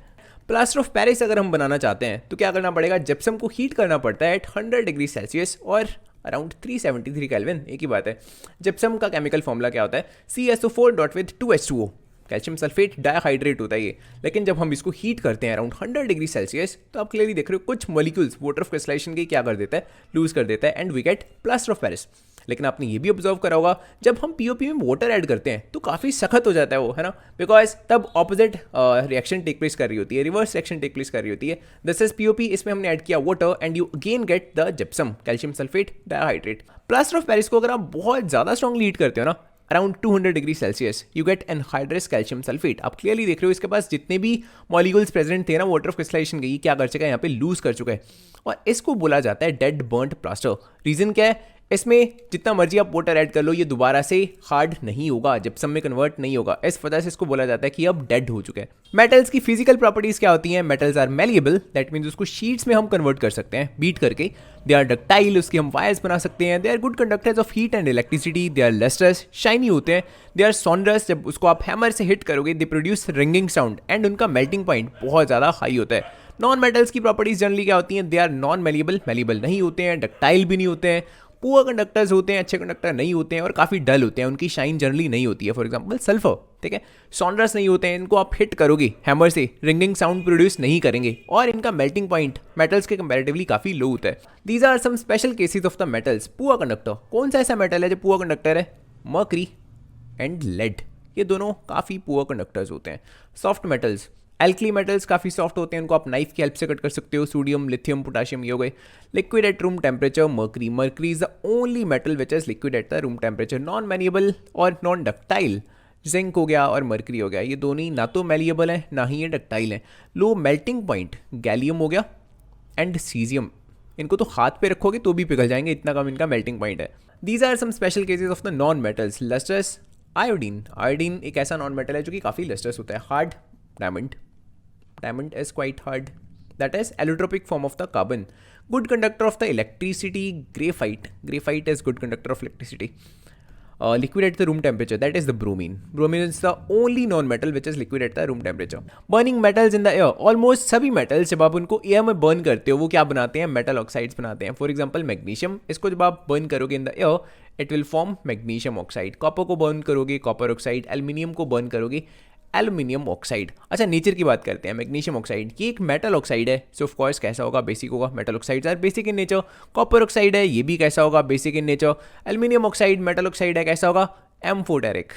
प्लास्टर ऑफ पेरिस अगर हम बनाना चाहते हैं तो क्या करना पड़ेगा, जिप्सम को हीट करना पड़ता है एट 100 डिग्री सेल्सियस और अराउंड 373 केल्विन। एक ही बात है। जिप्सम का केमिकल फॉर्मूला क्या होता है, CSO4 dot with 2H2O, calcium sulphate dihydrate होता है ये। लेकिन जब हम इसको हीट करते हैं अराउंड 100 डिग्री सेल्सियस, तो आप क्लियरली देख रहे हो कुछ मॉलिक्यूल्स वाटर ऑफ क्रिस्टलाइजेशन के क्या कर देता है, लूज कर देता है, and we get plaster of Paris. लेकिन आपने ये भी ऑब्जर्व करा होगा, जब हम पीओपी में वाटर ऐड करते हैं तो काफ़ी सख्त हो जाता है वो, है ना, बिकॉज तब ऑपोजिट रिएक्शन टेक प्लेस कर रही होती है, रिवर्स रिएक्शन टेक प्लेस कर रही होती है। दिस इज पीओपी, इसमें हमने ऐड किया water and you again get the gypsum, calcium sulphate dihydrate. Plaster of Paris को अगर आप बहुत ज़्यादा स्ट्रॉन्गली हीट करते हो ना, around 200 degree Celsius, you get anhydrous calcium sulphate. आप क्लियरली देख रहे हो इसके पास जितने भी मॉलिक्यूल्स प्रेजेंट थे ना वाटर ऑफ क्रिस्टलाइजेशन के, ये क्या कर चुका है, यहाँ पे लूज कर चुका है, और इसको बोला जाता है डेड बर्न्ट प्लास्टर। रीजन क्या है, इसमें जितना मर्जी आप वाटर ऐड कर लो ये दोबारा से हार्ड नहीं होगा, जिप्सम में कन्वर्ट नहीं होगा। इस वजह से इसको बोला जाता है कि अब डेड हो चुके हैं। मेटल्स की फिजिकल प्रॉपर्टीज क्या होती हैं? Metals are malleable, that means उसको शीट्स में हम कन्वर्ट कर सकते हैं बीट करके। दे आर डक्टाइल, उसकी हम वायर्स बना सकते हैं। They are good conductors of heat and electricity. They are lustrous, shiny होते हैं। दे आर सॉन्डरस, जब उसको आप हैमर से हिट करोगे they produce ringing sound, and उनका मेल्टिंग पॉइंट बहुत ज़्यादा हाई होता है। नॉन मेटल्स की प्रॉपर्टीज जनरली क्या होती हैं? They are non malleable, malleable नहीं होते हैं, डक्टाइल भी नहीं होते हैं, पुअर कंडक्टर्स होते हैं, अच्छे कंडक्टर नहीं होते हैं, और काफ़ी डल होते हैं, उनकी शाइन जनरली नहीं होती है। फॉर एग्जांपल सल्फर, ठीक है। सॉन्डरस नहीं होते हैं, इनको आप हिट करोगे हैमर से रिंगिंग साउंड प्रोड्यूस नहीं करेंगे, और इनका मेल्टिंग पॉइंट मेटल्स के कंपैरेटिवली काफ़ी लो होता है। These are some special cases of the metals. Poor conductor, कौन सा ऐसा मेटल है जो पुअर कंडक्टर है? मर्करी एंड लेड, ये दोनों काफ़ी पुअर कंडक्टर्स होते हैं। सॉफ्ट मेटल्स, एल्कली मेटल्स काफ़ी सॉफ्ट होते हैं, उनको आप नाइफ की हेल्प से कट कर सकते हो। सोडियम, लिथियम, पोटाशियम, ये हो गए। Liquid at room temperature, mercury. Mercury is the only metal which is liquid at the room temperature. Non malleable और नॉन डक्टाइल, जिंक हो गया और मर्करी हो गया, ये दोनों ही ना तो मैलिएबल है ना ही ये डक्टाइल है। लो मेल्टिंग पॉइंट, गैलियम हो गया एंड सीजियम, इनको तो हाथ पे रखोगे तो भी पिघल जाएंगे, इतना कम इनका मेल्टिंग पॉइंट है। These are some special cases of the non metals. Lustrous, iodine. Iodine एक ऐसा नॉन मेटल है जो कि काफ़ी लस्ट्रस होता है। Hard, diamond. Diamond is quite hard. That is allotropic form of the carbon. Good conductor of the electricity, graphite. Graphite is good conductor of electricity. Liquid at the room temperature, that is the bromine. Bromine is the only non-metal which is liquid at the room temperature. Burning metals in the air. Almost सभी metals जब आप उनको air में burn करते हो वो क्या बनाते हैं? metal oxides बनाते हैं. For example magnesium, इसको जब आप burn करोगे in the air, it will form magnesium oxide. Copper को burn करोगे copper oxide. Aluminium को burn करोगे एल्यूमिनियम ऑक्साइड। अच्छा, नेचर की बात करते हैं। मैग्नीशियम ऑक्साइड ये एक मेटल ऑक्साइड है, सो ऑफ कोर्स कैसा होगा? बेसिक होगा। Metal oxides are basic in nature. Copper oxide है, ये भी कैसा होगा? Basic in nature. Aluminium oxide metal oxide है, कैसा होगा? एम्फोटेरिक।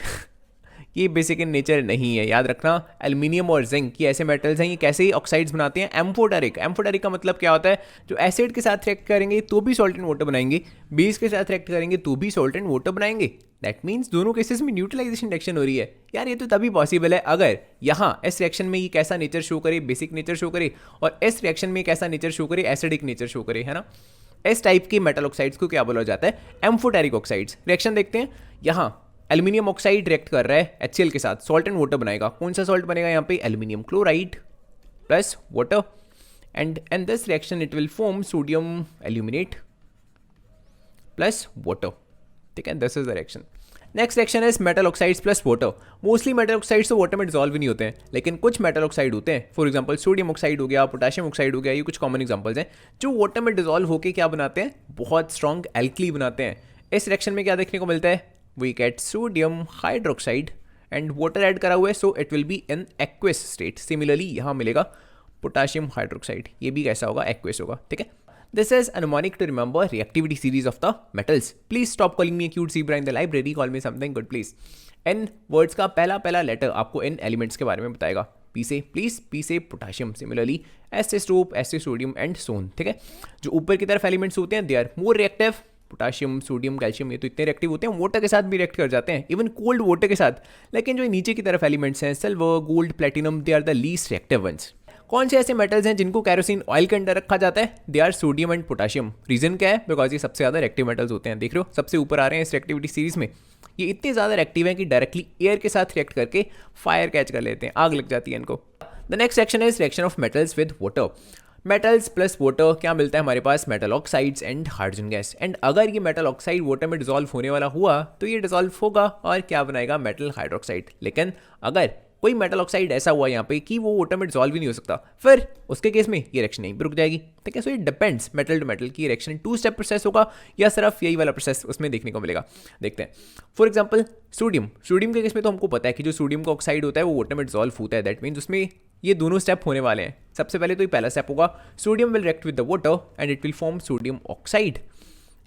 ये बेसिक इन नेचर नहीं है। याद रखना एल्यूमिनियम और जिंक ये ऐसे मेटल्स हैं, ये कैसे ही ऑक्साइड्स बनाते हैं, एम्फोटेरिक। एम्फोटेरिक का मतलब क्या होता है, जो एसिड के साथ रिएक्ट करेंगे तो भी सॉल्ट एंड वाटर बनाएंगे, बेस के साथ रिएक्ट करेंगे तो भी सॉल्ट एंड वाटर बनाएंगे। दैट मीन्स दोनों केसेस में न्यूट्रलाइजेशन रिएक्शन हो रही है। यार ये तो तभी पॉसिबल है अगर यहाँ इस रिएक्शन में ये कैसा नेचर शो करे, बेसिक नेचर शो करे, और इस रिएक्शन में कैसा नेचर शो करे, एसिडिक नेचर शो करे, है ना। इस टाइप के मेटल ऑक्साइड्स को क्या बोला जाता है, एम्फोटेरिक ऑक्साइड्स। रिएक्शन देखते हैं, यहाँ एल्यूमिनियम ऑक्साइड रिएक्ट कर रहा है HCl के साथ, सॉल्ट एंड वाटर बनाएगा। कौन सा सॉल्ट बनेगा यहाँ पे, aluminium chloride plus water, and in this reaction it will form sodium aluminate plus water. ठीक है, this is the reaction. Next reaction is metal oxides plus water. Mostly metal oxides तो water में dissolve ही नहीं होते हैं, लेकिन कुछ metal oxide होते हैं, फॉर एग्जांपल सोडियम ऑक्साइड हो गया, पोटेशियम ऑक्साइड हो गया, ये कुछ कॉमन एग्जांपल्स हैं जो वाटर में डिसॉल्व होकर क्या बनाते हैं, बहुत स्ट्रॉन्ग एल्कली बनाते हैं। इस रिएक्शन में क्या देखने को मिलता है, we get sodium hydroxide and water add करा हुआ है, so it will be in aqueous state. Similarly यहाँ मिलेगा पोटेशियम हाइड्रोक्साइड, ये भी कैसा होगा, एक्वस होगा। ठीक है, this is a mnemonic to remember reactivity series of the metals. Please stop calling me a cute zebra in the library, call me something good please. N words का पहला letter आपको इन एलिमेंट्स के बारे में बताएगा। P से please, P से potassium, similarly S से स्टोप, S से सोडियम एंड सोन। ठीक है, जो ऊपर की तरफ एलिमेंट्स होते हैं they are more reactive, potassium, sodium, calcium, ये तो इतने रिएक्टिव होते हैं, वाटर के साथ भी रिएक्ट कर जाते हैं, इवन कोल्ड वाटर के साथ। लेकिन जो नीचे की तरफ एलिमेंट्स हैं, silver, gold, platinum, they are the least reactive ones. कौन से ऐसे मेटल्स हैं जिनको कैरोसिन ऑयल के अंदर रखा जाता है, they are sodium and potassium. Reason क्या है, बिकॉज ये सबसे ज़्यादा रिएक्टिव मेटल्स होते हैं। देख रहे हो सबसे ऊपर आ रहे हैं इस रिएक्टिविटी सीरीज में, ये इतने ज़्यादा रिएक्टिव हैं कि डायरेक्टली एयर के साथ रिएक्ट करके फायर कैच कर लेते हैं, आग लग जाती है इनको। The next section is reaction of metals with water. Metals plus water क्या मिलता है हमारे पास, metal oxides and hydrogen gas. And अगर ये मेटल ऑक्साइड वाटर में डिसॉल्व होने वाला हुआ तो ये डिसॉल्व होगा और क्या बनाएगा, मेटल हाइड्रोक्साइड। लेकिन अगर कोई मेटल ऑक्साइड ऐसा हुआ यहाँ पे कि वो वाटर में डिसॉल्व ही नहीं हो सकता, फिर उसके केस में ये रिएक्शन नहीं रुक जाएगी। ठीक है, so it depends metal to metal की रिएक्शन 2 स्टेप प्रोसेस होगा या सिर्फ यही वाला प्रोसेस उसमें देखने को मिलेगा। देखते हैं, फॉर एग्जांपल सोडियम के केस में तो हमको पता है कि जो सोडियम का ऑक्साइड होता है वो वाटर में डिसॉल्व होता है। दैट मीन्स उसमें ये दोनों स्टेप होने वाले हैं। सबसे पहले तो ये पहला स्टेप होगा, sodium will react with the water and it will form sodium oxide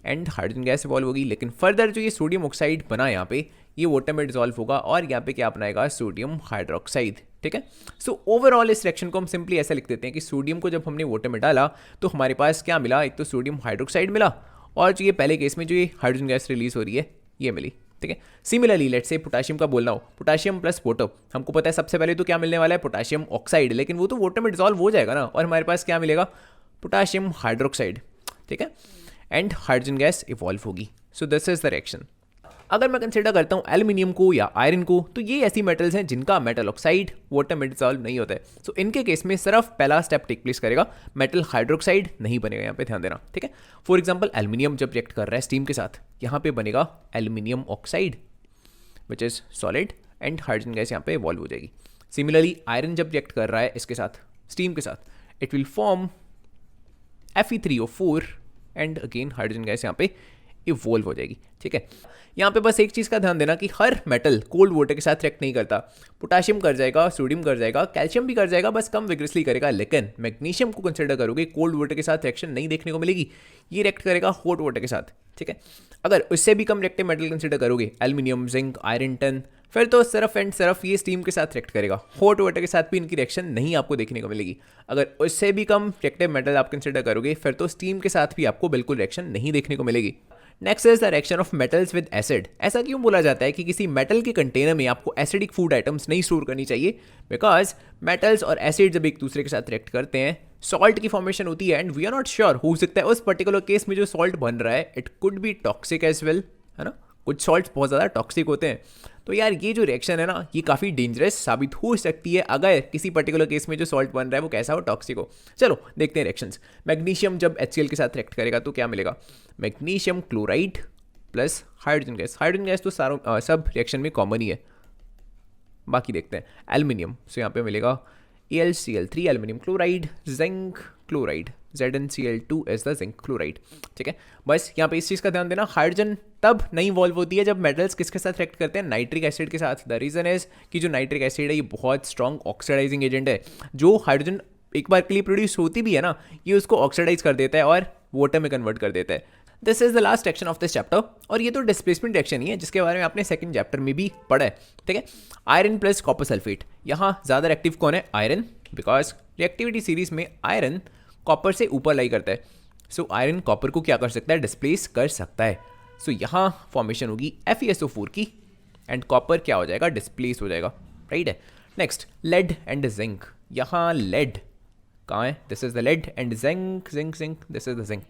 and hydrogen gas evolve होगी। लेकिन फर्दर जो ये सोडियम ऑक्साइड बना यहाँ पे, ये वाटर में डिसॉल्व होगा और यहाँ पे क्या बनाएगा, सोडियम हाइड्रोक्साइड। ठीक है, सो ओवरऑल इस रिएक्शन को हम सिंपली ऐसा लिख देते हैं कि सोडियम को जब हमने वाटर में डाला तो हमारे पास क्या मिला, एक तो सोडियम हाइड्रोक्साइड मिला और जो ये पहले केस में जो ये हाइड्रोजन गैस रिलीज हो रही है ये मिली। ठीक है, सिमिलरली लेट्स से पोटेशियम का बोलना हो, पोटेशियम प्लस वाटर, हमको पता है सबसे पहले तो क्या मिलने वाला है, पोटेशियम ऑक्साइड, लेकिन वो तो वाटर में डिसॉल्व हो जाएगा ना, और हमारे पास क्या मिलेगा, पोटेशियम हाइड्रोक्साइड। ठीक है, एंड हाइड्रोजन गैस इवॉल्व होगी। सो दिस इज द रिएक्शन। अगर मैं कंसिडर करता हूँ एल्यूमिनियम को या आयरन को, तो ये ऐसी मेटल्स हैं जिनका मेटल ऑक्साइड वाटर में डिसॉल्व नहीं होता है। सो इनके केस में सिर्फ पहला स्टेप टेक प्लेस करेगा, मेटल हाइड्रोक्साइड नहीं बनेगा, यहाँ पे ध्यान देना। ठीक है, फॉर एग्जांपल एल्यूमिनियम जब रिएक्ट कर रहा है स्टीम के साथ, यहाँ पे बनेगा aluminium oxide which is solid and hydrogen gas यहाँ पे इवॉल्व हो जाएगी। सिमिलरली आयरन जब रिएक्ट कर रहा है इसके साथ स्टीम के साथ, it will form Fe3O4 and again hydrogen gas यहाँ पे इवॉल्व हो जाएगी। ठीक है, यहाँ पे बस एक चीज़ का ध्यान देना कि हर मेटल कोल्ड वाटर के साथ रिएक्ट नहीं करता। पोटेशियम कर जाएगा, सोडियम कर जाएगा, कैल्शियम भी कर जाएगा, बस कम विग्रेसली करेगा। लेकिन मैग्नीशियम को कंसिडर करोगे, कोल्ड वाटर के साथ रिएक्शन नहीं देखने को मिलेगी, ये रिएक्ट करेगा हॉट वाटर के साथ। ठीक है, अगर उससे भी कम रिएक्टिव मेटल कंसिडर करोगे, एल्यूमिनियम, जिंक, आयरन, टन, फिर तो सिर्फ एंड सिर्फ ये स्टीम के साथ रिएक्ट करेगा, हॉट वाटर के साथ भी इनकी रिएक्शन नहीं आपको देखने को मिलेगी। अगर उससे भी कम रिएक्टिव मेटल आप कंसिडर करोगे, फिर तो स्टीम के साथ भी आपको बिल्कुल रिएक्शन नहीं देखने को मिलेगी। Next is the reaction of metals with acid. ऐसा क्यों बोला जाता है कि किसी मेटल के कंटेनर में आपको एसिडिक फूड आइटम्स नहीं स्टोर करनी चाहिए, बिकॉज मेटल्स और एसिड जब एक दूसरे के साथ रिएक्ट करते हैं सॉल्ट की फॉर्मेशन होती है, and we are not sure, हो सकता है उस पर्टिकुलर केस में जो सॉल्ट बन रहा है it could be toxic as well, है ना, कुछ सॉल्ट्स बहुत ज़्यादा टॉक्सिक होते हैं। तो यार ये जो रिएक्शन है ना, ये काफ़ी डेंजरस साबित हो सकती है अगर किसी पर्टिकुलर केस में जो सॉल्ट बन रहा है वो कैसा हो, टॉक्सिक हो। चलो देखते हैं रिएक्शंस। मैग्नीशियम जब HCl के साथ रिएक्ट करेगा तो क्या मिलेगा, magnesium chloride plus hydrogen gas. Hydrogen gas तो सब रिएक्शन में कॉमन ही है। बाकी देखते हैं एल्यूमिनियम, सो यहाँ पे मिलेगा AlCl3 aluminium chloride, zinc chloride, ZnCl2 is the zinc chloride. ठीक है, बस यहाँ पे इस चीज़ का ध्यान देना, हाइड्रोजन तब नहीं इवॉल्व होती है जब मेटल्स किसके साथ रिएक्ट करते हैं, नाइट्रिक एसिड के साथ। द रीजन इज कि जो नाइट्रिक एसिड है ये बहुत स्ट्रॉन्ग ऑक्सीडाइजिंग एजेंट है। जो हाइड्रोजन एक बार के लिए प्रोड्यूस होती भी है ना, ये उसको ऑक्सीडाइज कर देता है और वाटर में कन्वर्ट कर देता है। This is the last section of this chapter, और ये तो डिस्प्लेसमेंट रिएक्शन ही है जिसके बारे में आपने सेकंड चैप्टर में भी पढ़ा है, ठीक है। आयरन प्लस कॉपर सल्फेट, यहाँ ज़्यादा रिएक्टिव कौन है? आयरन, बिकॉज रिएक्टिविटी सीरीज में आयरन कॉपर से ऊपर लाई करता है, सो आयरन कॉपर को क्या कर सकता है? डिस्प्लेस कर सकता है। सो यहाँ फॉर्मेशन होगी FeSO4 की, एंड कॉपर क्या हो जाएगा? डिस्प्लेस हो जाएगा, राइट है। नेक्स्ट लेड एंड जिंक, यहाँ लेड कहाँ है? This is the lead, and zinc zinc zinc, this is the zinc.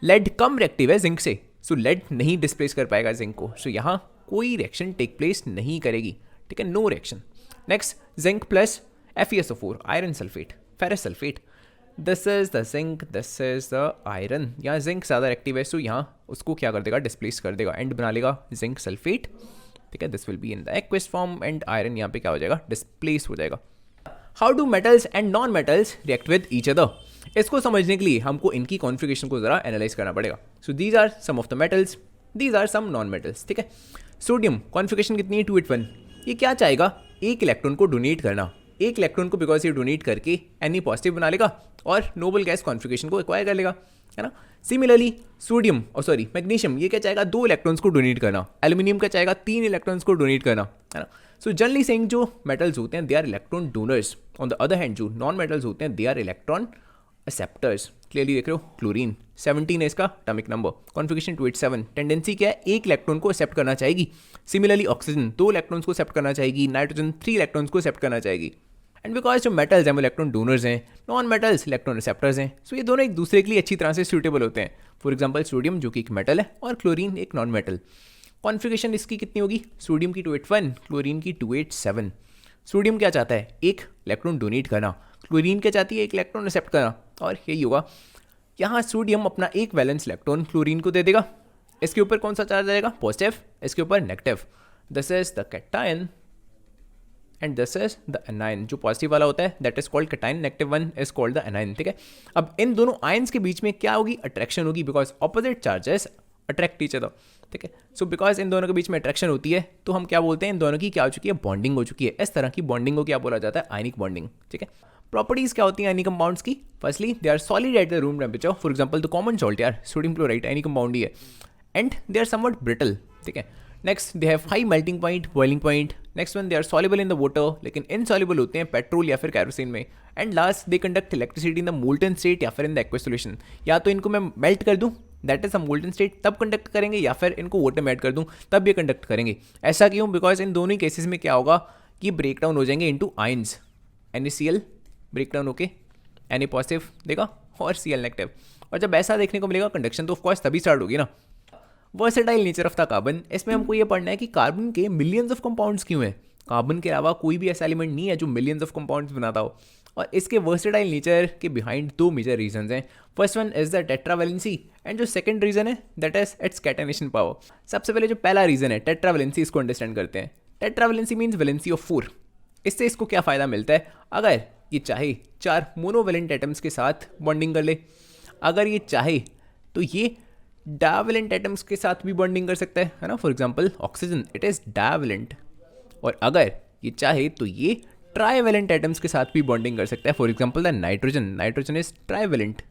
Lead कम रिएक्टिव है जिंक से, सो लेड नहीं डिस्प्लेस कर पाएगा जिंक को, सो यहाँ कोई रिएक्शन टेक प्लेस नहीं करेगी, ठीक है, no reaction. Next zinc plus FeSO4 iron sulphate, ferrous sulphate, this is the zinc, this is the iron. यहाँ जिंक ज़्यादा एक्टिव है, सो यहाँ उसको क्या कर देगा? डिस्प्लेस कर देगा, एंड बना लेगा जिंक सल्फेट, ठीक है। This will be in the aqueous form, and iron यहाँ पे क्या हो जाएगा? डिस्प्लेस हो जाएगा। How do metals and non metals react with each other? इसको समझने के लिए हमको इनकी कॉन्फ़िगरेशन को ज़रा एनालाइज करना पड़ेगा। So these are some of the metals, these are some non metals, ठीक है। सोडियम कॉन्फ़िगरेशन कितनी है? 281। ये क्या चाहेगा? एक इलेक्ट्रॉन को डोनेट करना, एक इलेक्ट्रॉन को, बिकॉज ये डोनेट करके Na पॉजिटिव बना लेगा और नोबल गैस कॉन्फ़िगरेशन को एक्वायर कर लेगा, है ना। सिमिलरली सोडियम मैग्नीशियम, ये क्या चाहेगा? 2 इलेक्ट्रॉन्स को डोनेट करना। एल्यूमिनियम का चाहेगा 3 इलेक्ट्रॉन्स को डोनेट करना, है ना। सो जनरली सेइंग जो मेटल्स होते हैं they are electron donors, on the other hand जो नॉन मेटल्स होते हैं they are electron acceptors. Clearly देख रहे हो, क्लोरीन 17 है इसका एटॉमिक नंबर, कॉन्फ़िगरेशन 287, टेंडेंसी क्या है? एक इलेक्ट्रॉन को एक्सेप्ट करना चाहेगी। सिमिलरली ऑक्सीजन 2 इलेक्ट्रॉन्स को एक्सेप्ट करना चाहेगी, नाइट्रोजन 3 इलेक्ट्रॉन्स को एक्सेप्ट करना चाहेगी। एंड बिकॉज जो मेटल्स हैं वो इलेक्ट्रॉन डोनर्स हैं, नॉन मेटल्स इलेक्ट्रॉन रिसेप्टर्स हैं, सो ये दोनों एक दूसरे के लिए अच्छी तरह से सूटेबल होते हैं। फॉर एग्जांपल सोडियम जो कि एक मेटल है और क्लोरीन एक नॉन मेटल। कॉन्फ़िगरेशन इसकी कितनी होगी? सोडियम की 281, क्लोरीन की 287। सोडियम क्या चाहता है? एक इलेक्ट्रॉन डोनेट करना, क्लोरीन क्या चाहती है? एक इलेक्ट्रॉन एक्सेप्ट करना, और यही होगा। यहाँ सोडियम अपना एक वैलेंस इलेक्ट्रॉन क्लोरीन को दे देगा, इसके ऊपर कौन सा चार्ज आएगा? पॉजिटिव, इसके ऊपर negative. This is the cation and this is the anion. जो पॉजिटिव वाला होता है that is called cation, negative one is called the anion, ठीक है। अब इन दोनों आयंस के बीच में क्या होगी? अट्रैक्शन होगी, because opposite charges attract each other, ठीक है। सो बिकॉज इन दोनों के बीच में अट्रैक्शन होती है तो हम क्या बोलते हैं? इन दोनों की क्या हो चुकी है? बॉन्डिंग हो चुकी है। इस तरह की बॉन्डिंग को क्या बोला जाता है? आयनिक बॉन्डिंग, ठीक है। प्रॉपर्टीज क्या होती हैं आयनिक कंपाउंड्स की? Firstly they are solid at the room temperature, for example the common salt यार सोडियम क्लोराइड आयनिक कंपाउंड ही है, and they are somewhat brittle, ठीक है। Next they have high melting point, boiling point. Next one they are soluble in the water, लेकिन insoluble होते हैं petrol या फिर कैरोसिन में। And last they conduct electricity in the molten state या फिर इन द एक्वस सॉल्यूशन। या तो इनको मैं मेल्ट कर दूं that is a molten state तब कंडक्ट करेंगे, या फिर इनको वाटर में ऐड कर दूं तब ये कंडक्ट करेंगे। ऐसा क्यों? बिकॉज इन दोनों केसेस में क्या होगा कि ब्रेक डाउन हो जाएंगे into ions. NaCl break down होके Na पॉजिटिव देगा और Cl नेगेटिव, और जब ऐसा देखने को मिलेगा कंडक्शन तो ऑफकोर्स तभी स्टार्ट होगी ना। Versatile nature of the carbon, इसमें हमको ये पढ़ना है कि कार्बन के मिलियंस ऑफ कंपाउंड्स क्यों हैं। कार्बन के अलावा कोई भी ऐसा एलिमेंट नहीं है जो मिलियंस ऑफ कंपाउंड्स बनाता हो, और इसके वर्सेटाइल नेचर के बिहाइंड 2 मेजर रीजंस हैं। First one is the tetravalency, and जो सेकंड रीजन है that is it's catenation power. सबसे पहले जो पहला रीजन है टेट्रावैलेंसी, इसको अंडरस्टैंड करते हैं। Tetravalency means valency of 4। इससे इसको क्या फ़ायदा मिलता है? अगर ये चाहे 4 मोनोवैलेंट एटम्स के साथ बॉन्डिंग कर ले, अगर ये चाहे तो ये डाइवैलेंट एटम्स के साथ भी बॉन्डिंग कर सकता है ना। For example oxygen it is divalent, और अगर ये चाहे तो ये ट्राइवैलेंट एटम्स के साथ भी बॉन्डिंग कर सकता है। For example the nitrogen is trivalent,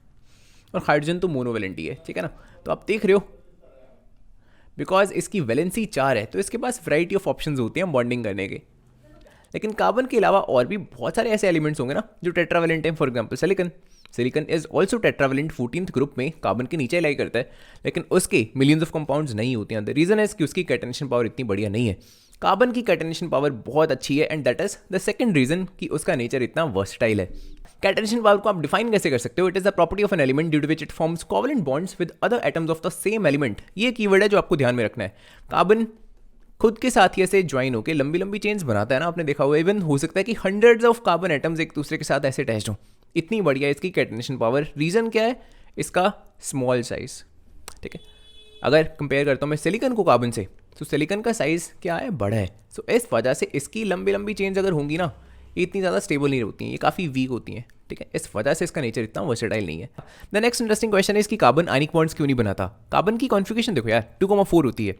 और हाइड्रोजन तो मोनोवैलेंट ही है, ठीक है ना। तो आप देख रहे हो बिकॉज इसकी वैलेंसी 4 है तो इसके पास वैरायटी ऑफ ऑप्शंस होते हैं बॉन्डिंग करने के। लेकिन कार्बन के अलावा और भी बहुत सारे ऐसे एलिमेंट्स होंगे ना जो टेट्रावैलेंट हैं। For example silicon is also tetravalent, 14th group में कार्बन के नीचे लाई करता है, लेकिन उसके मिलियंस ऑफ कंपाउंड्स नहीं होते हैं। द रीजन इज कि उसकी कैटेनेशन पावर इतनी बढ़िया नहीं है। कार्बन की कैटेनेशन पावर बहुत अच्छी है, and that is the second reason कि उसका नेचर इतना वर्सटाइल है। कैटेनेशन पावर को आप डिफाइन कैसे कर सकते हो? It is the property of an element due to which it forms covalent bonds with other atoms of the same element. ये कीवर्ड है जो आपको ध्यान में रखना है। कार्बन खुद के साथ ही ऐसे ज्वाइन होकर लंबी लंबी चेन्स बनाता है ना, आपने देखा हुआ। इवन हो सकता है कि हंड्रेड्स ऑफ कार्बन एटम्स एक दूसरे के साथ ऐसे अटैच्ड हों। इतनी बढ़िया इसकी कैटेनेशन पावर। रीज़न क्या है? इसका स्मॉल साइज, ठीक है। अगर कंपेयर करता हूँ मैं सिलिकन को कार्बन से, तो सिलिकन का साइज़ क्या है? बड़ा है। सो इस वजह से इसकी लंबी लंबी चेन्स अगर होंगी ना, ये इतनी ज़्यादा स्टेबल नहीं होती हैं, ये काफ़ी वीक होती हैं, ठीक है। इस वजह से इसका नेचर इतना वर्सेटाइल नहीं है। द नेक्स्ट इंटरेस्टिंग क्वेश्चन है कि कार्बन आयनिक बॉन्ड्स क्यों नहीं बनाता? कार्बन की कॉन्फ़िगरेशन देखो यार, 2,4 होती है।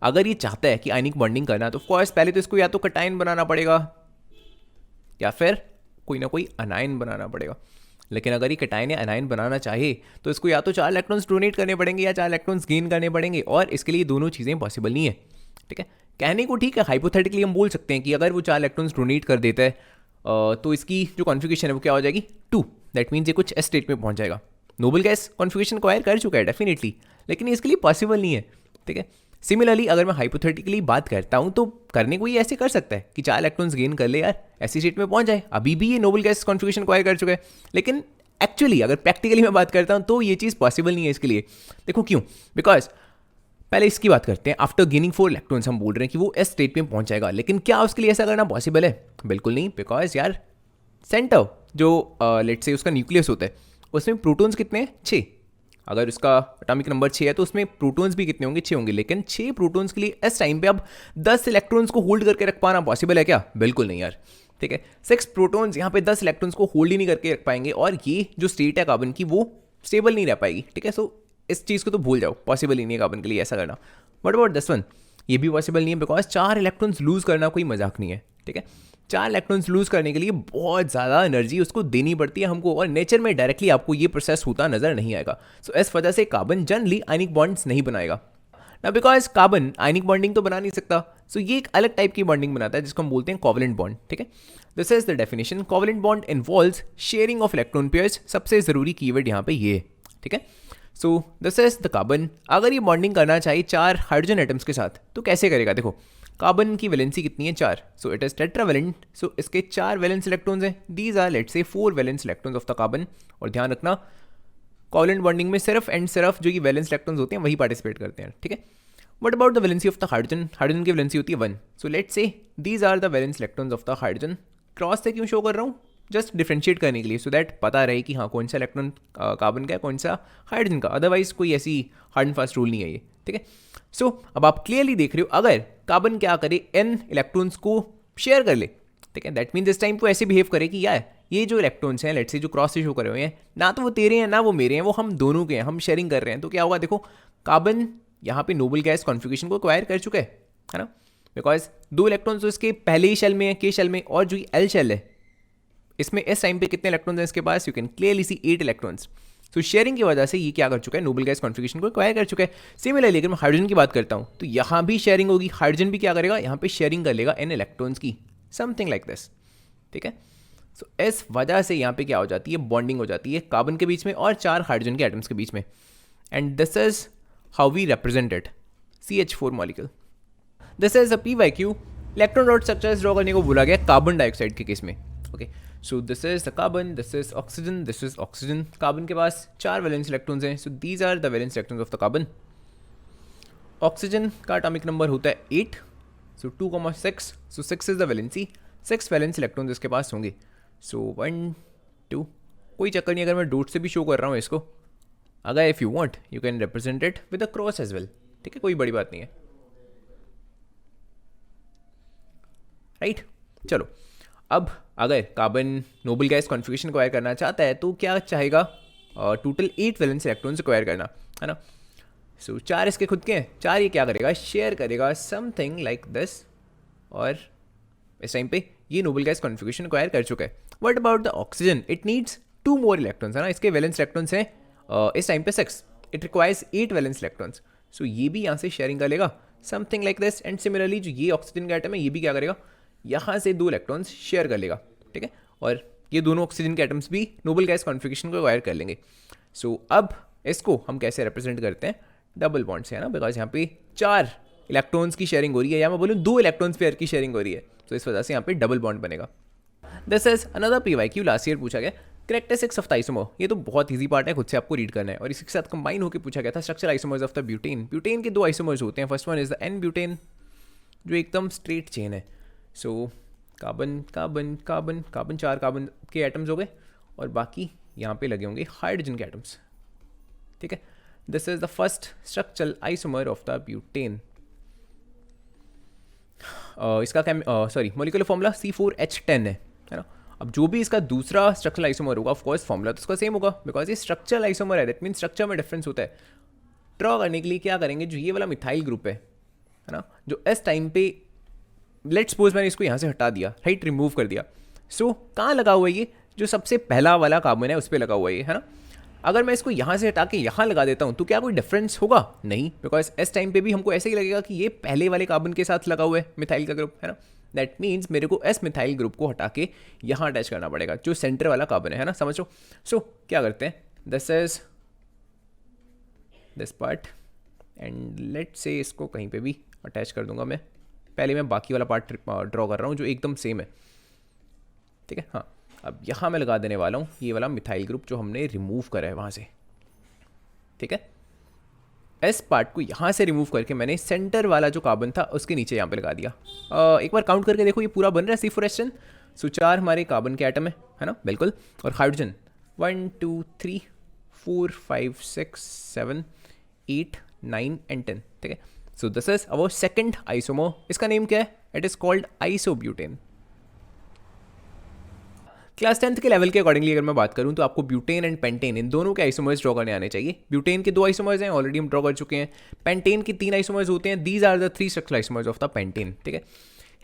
अगर ये चाहता है कि आयनिक बॉन्डिंग करना, तो ऑफकोर्स पहले तो इसको या तो कटायन बनाना पड़ेगा या फिर कोई ना कोई अनायन बनाना पड़ेगा। लेकिन अगर ये कैटायन या एनायन बनाना चाहे तो इसको या तो 4 इलेक्ट्रॉन्स डोनेट करने पड़ेंगे या 4 इलेक्ट्रॉन्स गेन करने पड़ेंगे, और इसके लिए दोनों चीज़ें पॉसिबल नहीं है। ठीक है, कहने को ठीक है, हाइपोथेटिकली हम बोल सकते हैं कि अगर वो 4 इलेक्ट्रॉन्स डोनेट कर देता है तो इसकी जो कॉन्फ़िगरेशन है वो क्या हो जाएगी 2। दैट मीन्स ये कुछ एस स्टेट में पहुंच जाएगा। नोबल गैस कॉन्फ़िगरेशन एक्वायर कर चुका है डेफिनेटली, लेकिन इसके लिए पॉसिबल नहीं है। ठीक है, सिमिलरली अगर मैं हाइपोथेटिकली बात करता हूं तो करने को ये ऐसे कर सकता है कि 4 इलेक्ट्रॉन्स गेन कर ले यार, ऐसी स्टेट में पहुंच जाए, अभी भी ये नोबल गैस कॉन्फ़िगरेशन एक्वायर कर चुका है। लेकिन एक्चुअली अगर प्रैक्टिकली मैं बात करता हूं तो ये चीज़ पॉसिबल नहीं है इसके लिए। देखो क्यों, बिकॉज पहले इसकी बात करते हैं। आफ्टर गेनिंग 4 इलेक्ट्रॉन्स हम बोल रहे हैं कि वो एस स्टेट में पहुंच जाएगा, लेकिन क्या उसके लिए ऐसा करना पॉसिबल है? बिल्कुल नहीं, बिकॉज यार सेंटर जो लेट्स से उसका न्यूक्लियस होता है उसमें प्रोटॉन्स कितने हैं? 6। अगर उसका एटॉमिक नंबर 6 है तो उसमें प्रोटॉन्स भी कितने होंगे? 6 होंगे। लेकिन 6 प्रोटॉन्स के लिए इस टाइम पे अब 10 इलेक्ट्रॉन्स को होल्ड करके रख पाना पॉसिबल है क्या? बिल्कुल नहीं यार। ठीक है, 6 प्रोटॉन्स यहाँ पे 10 इलेक्ट्रॉन्स को होल्ड ही नहीं करके रख पाएंगे, और ये जो स्टेट है कार्बन की वो स्टेबल नहीं रह पाएगी। ठीक है, सो इस चीज़ को तो भूल जाओ, पॉसिबल ही नहीं है कार्बन के लिए ऐसा करना। बट अबाउट दिस वन, ये भी पॉसिबल नहीं है, बिकॉज 4 इलेक्ट्रॉन्स लूज करना कोई मजाक नहीं है। ठीक है, 4 इलेक्ट्रॉन्स लूज करने के लिए बहुत ज़्यादा एनर्जी उसको देनी पड़ती है हमको, और नेचर में डायरेक्टली आपको ये प्रोसेस होता नजर नहीं आएगा। सो इस वजह से कार्बन जनरली आयनिक बॉन्ड्स नहीं बनाएगा ना, बिकॉज कार्बन आयनिक बॉन्डिंग तो बना नहीं सकता। सो ये एक अलग टाइप की बॉन्डिंग बनाता है जिसको हम बोलते हैं कोवलेंट बॉन्ड। ठीक है, this is the definition. Covalent bond involves sharing of electron pairs. सबसे ज़रूरी कीवर्ड यहाँ पे ये है। ठीक है, so this is the carbon. अगर ये बॉन्डिंग करना चाहिए 4 हाइड्रोजन एटम्स के साथ तो कैसे करेगा? देखो, कार्बन की वैलेंसी कितनी है? 4। So it is tetravalent. So इसके 4 वैलेंस इलेक्ट्रॉन्स हैं। These are let's say 4 valence electrons of the carbon. और ध्यान रखना, कोवलेंट बॉन्डिंग में सिर्फ एंड सिर्फ जो ये वैलेंस इलेक्ट्रॉन्स होते हैं वही पार्टिसिपेट करते हैं। ठीक है, what about the valency of the hydrogen? Hydrogen की वैलेंसी होती है 1। So let's say these are the valence electrons of the hydrogen. Cross से क्यों शो कर रहा हूँ? जस्ट डिफ्रेंशिएट करने के लिए, सो दैट पता रहे कि हाँ कौन सा इलेक्ट्रॉन कार्बन का है, कौन सा हाइड्रोजन का। अदरवाइज कोई ऐसी हार्ड एंड फास्ट रूल नहीं है ये। ठीक है, सो अब आप क्लियरली देख रहे हो, अगर कार्बन क्या करे, n इलेक्ट्रॉन्स को शेयर कर ले। ठीक है, दैट मीन्स इस टाइम को ऐसे बिहेव करे कि यार ये जो इलेक्ट्रॉन्स हैं लेट्स से जो क्रॉस से शो करे हुए हैं, ना तो वो तेरे हैं ना वो मेरे हैं, वो हम दोनों के हैं, हम शेयरिंग कर रहे हैं। तो क्या होगा? देखो, कार्बन यहाँ पे नोबल गैस कॉन्फ़िगरेशन को एक्वायर कर चुका है ना, बिकॉज 2 इलेक्ट्रॉन्स तो इसके पहले ही शेल में है, के शेल में, और जो एल शेल है इसमें इस टाइम पे कितने इलेक्ट्रॉन्स हैं इसके पास? You can clearly see 8 electrons. So sharing की वजह से ये क्या कर चुका है? नोबल गैस कॉन्फ़िगरेशन को एक्वायर कर चुका है। सिमिलरली अगर मैं हाइड्रोजन की बात करता हूँ तो यहाँ भी शेयरिंग होगी। हाइड्रोजन भी क्या करेगा? यहाँ पे शेयरिंग कर लेगा n इलेक्ट्रॉन्स की, समथिंग लाइक दिस। ठीक है, सो इस वजह से यहाँ पे क्या हो जाती है? बॉन्डिंग हो जाती है कार्बन के बीच में और 4 हाइड्रोजन के एटम्स के बीच में। And this is how we represent it, CH4 molecule. This is a PYQ। Electron dot structures draw करने को बोला गया कार्बन डाइऑक्साइड के केस में। Okay, so this is the carbon, this is oxygen, this is oxygen. Carbon के पास 4 valence electrons हैं। So these are the valence electrons of the carbon. Oxygen का एटॉमिक नंबर होता है 8। So 2,6। So 6 is the valency. 6 valence electrons इसके पास होंगे। सो 1 2, कोई चक्कर नहीं अगर मैं डॉट से भी शो कर रहा हूँ इसको। अगर if you want you can represent it with a cross as well. ठीक है, कोई बड़ी बात नहीं है। राइट, चलो अब अगर carbon Nobel gas configuration acquire करना चाहता है तो क्या चाहेगा? टोटल 8 वैलेंस इलेक्ट्रॉन्स एक्वायर करना है ना। सो 4 इसके खुद के हैं, 4 ये क्या करेगा? शेयर करेगा समथिंग लाइक दिस। और इस टाइम पे ये नोबल गैस कॉन्फ़िगरेशन एक्वायर कर चुका है। What about the oxygen? It needs 2 more electrons, है ना। इसके वैलेंस इलेक्ट्रॉन्स हैं इस टाइम पे 6। It requires 8 valence electrons. So ये भी यहाँ से शेयरिंग कर लेगा something like this. And similarly जो ये ऑक्सीजन का एटम है ये भी क्या करेगा? यहाँ से 2 इलेक्ट्रॉन्स शेयर कर लेगा। ठीक है, और ये दोनों ऑक्सीजन के एटम्स भी नोबल गैस कॉन्फ़िगरेशन को एक्वायर कर लेंगे। सो अब इसको हम कैसे रिप्रेजेंट करते हैं? डबल बॉन्ड से, है ना, बिकॉज यहाँ पे 4 इलेक्ट्रॉन्स की शेयरिंग हो रही है, या मैं बोलूँ 2 इलेक्ट्रॉन्स पेयर की शेयरिंग हो रही है। तो इस वजह से यहाँ पे डबल बॉन्ड बनेगा। This is another PYQ। Last year पूछा गया कैरेक्टरिस्टिक्स ऑफ द आइसोमर। ये तो बहुत ईजी पार्ट है, खुद से आपको रीड करना है। और इसी के साथ कंबाइन होकर पूछा गया था structure isomers of the butane. Butane के 2 आइसोमर्स होते हैं। First one is the N butane जो एकदम स्ट्रेट चेन है। So carbon carbon carbon carbon, 4 carbon के एटम्स हो गए और बाकी यहाँ पे लगे होंगे हाइड्रोजन के एटम्स। ठीक है, this is the first structural isomer of the butane. इसका मॉलिक्यूलर फॉर्मूला C4H10 है ना। अब जो भी इसका दूसरा स्ट्रक्चरल आइसोमर होगा ऑफ कोर्स फॉर्मूला तो उसका सेम होगा, बिकॉज ये स्ट्रक्चरल आइसोमर है। दैट मीन स्ट्रक्चर में डिफरेंस होता है। ड्रॉ करने के लिए क्या करेंगे? जो ये वाला मिथाइल ग्रुप है ना, जो इस टाइम पे लेट्स सपोज मैंने इसको यहाँ से हटा दिया, राइट, रिमूव कर दिया। सो कहाँ लगा हुआ है ये? जो सबसे पहला वाला कार्बन है उस पर लगा हुआ है ना। अगर मैं इसको यहाँ से हटा के यहाँ लगा देता हूँ तो क्या कोई डिफरेंस होगा? नहीं, बिकॉज एस टाइम पे भी हमको ऐसे ही लगेगा कि ये पहले वाले कार्बन के साथ लगा हुआ है मिथाइल का ग्रुप, है ना। दैट मीन्स मेरे को एस मिथाइल ग्रुप को हटा के यहाँ अटैच करना पड़ेगा, जो सेंटर वाला कार्बन है ना, समझो। सो क्या करते हैं, this is this part and let से इसको कहीं पे भी अटैच कर दूंगा मैं। पहले मैं बाकी वाला पार्ट ड्रॉ कर रहा हूँ जो एकदम सेम है, ठीक है। हाँ, अब यहाँ मैं लगा देने वाला हूँ ये वाला मिथाइल ग्रुप जो हमने रिमूव करा है वहाँ से, ठीक है। एस पार्ट को यहाँ से रिमूव करके मैंने सेंटर वाला जो कार्बन था उसके नीचे यहाँ पे लगा दिया। एक बार काउंट करके देखो, ये पूरा बन रहा है C4H10। सो 4 हमारे कार्बन के एटम है ना, बिल्कुल। और हाइड्रोजन 1 2 3 4 5 6 7 8 9 एंड 10, ठीक है। So this is our second isomer. इसका नेम क्या है? It is called isobutane. Class 10th के लेवल के अकॉर्डिंगली अगर मैं बात करूं तो आपको ब्यूटेन एंड पेंटेन इन दोनों के आइसोमर्स ड्रॉ करने आने चाहिए। ब्यूटेन के 2 आइसोमर्स हैं, ऑलरेडी हम ड्रॉ कर चुके हैं। पेंटेन के 3 आइसोमर्स होते हैं, these are the 3 structural isomers of the pentane, ठीक है।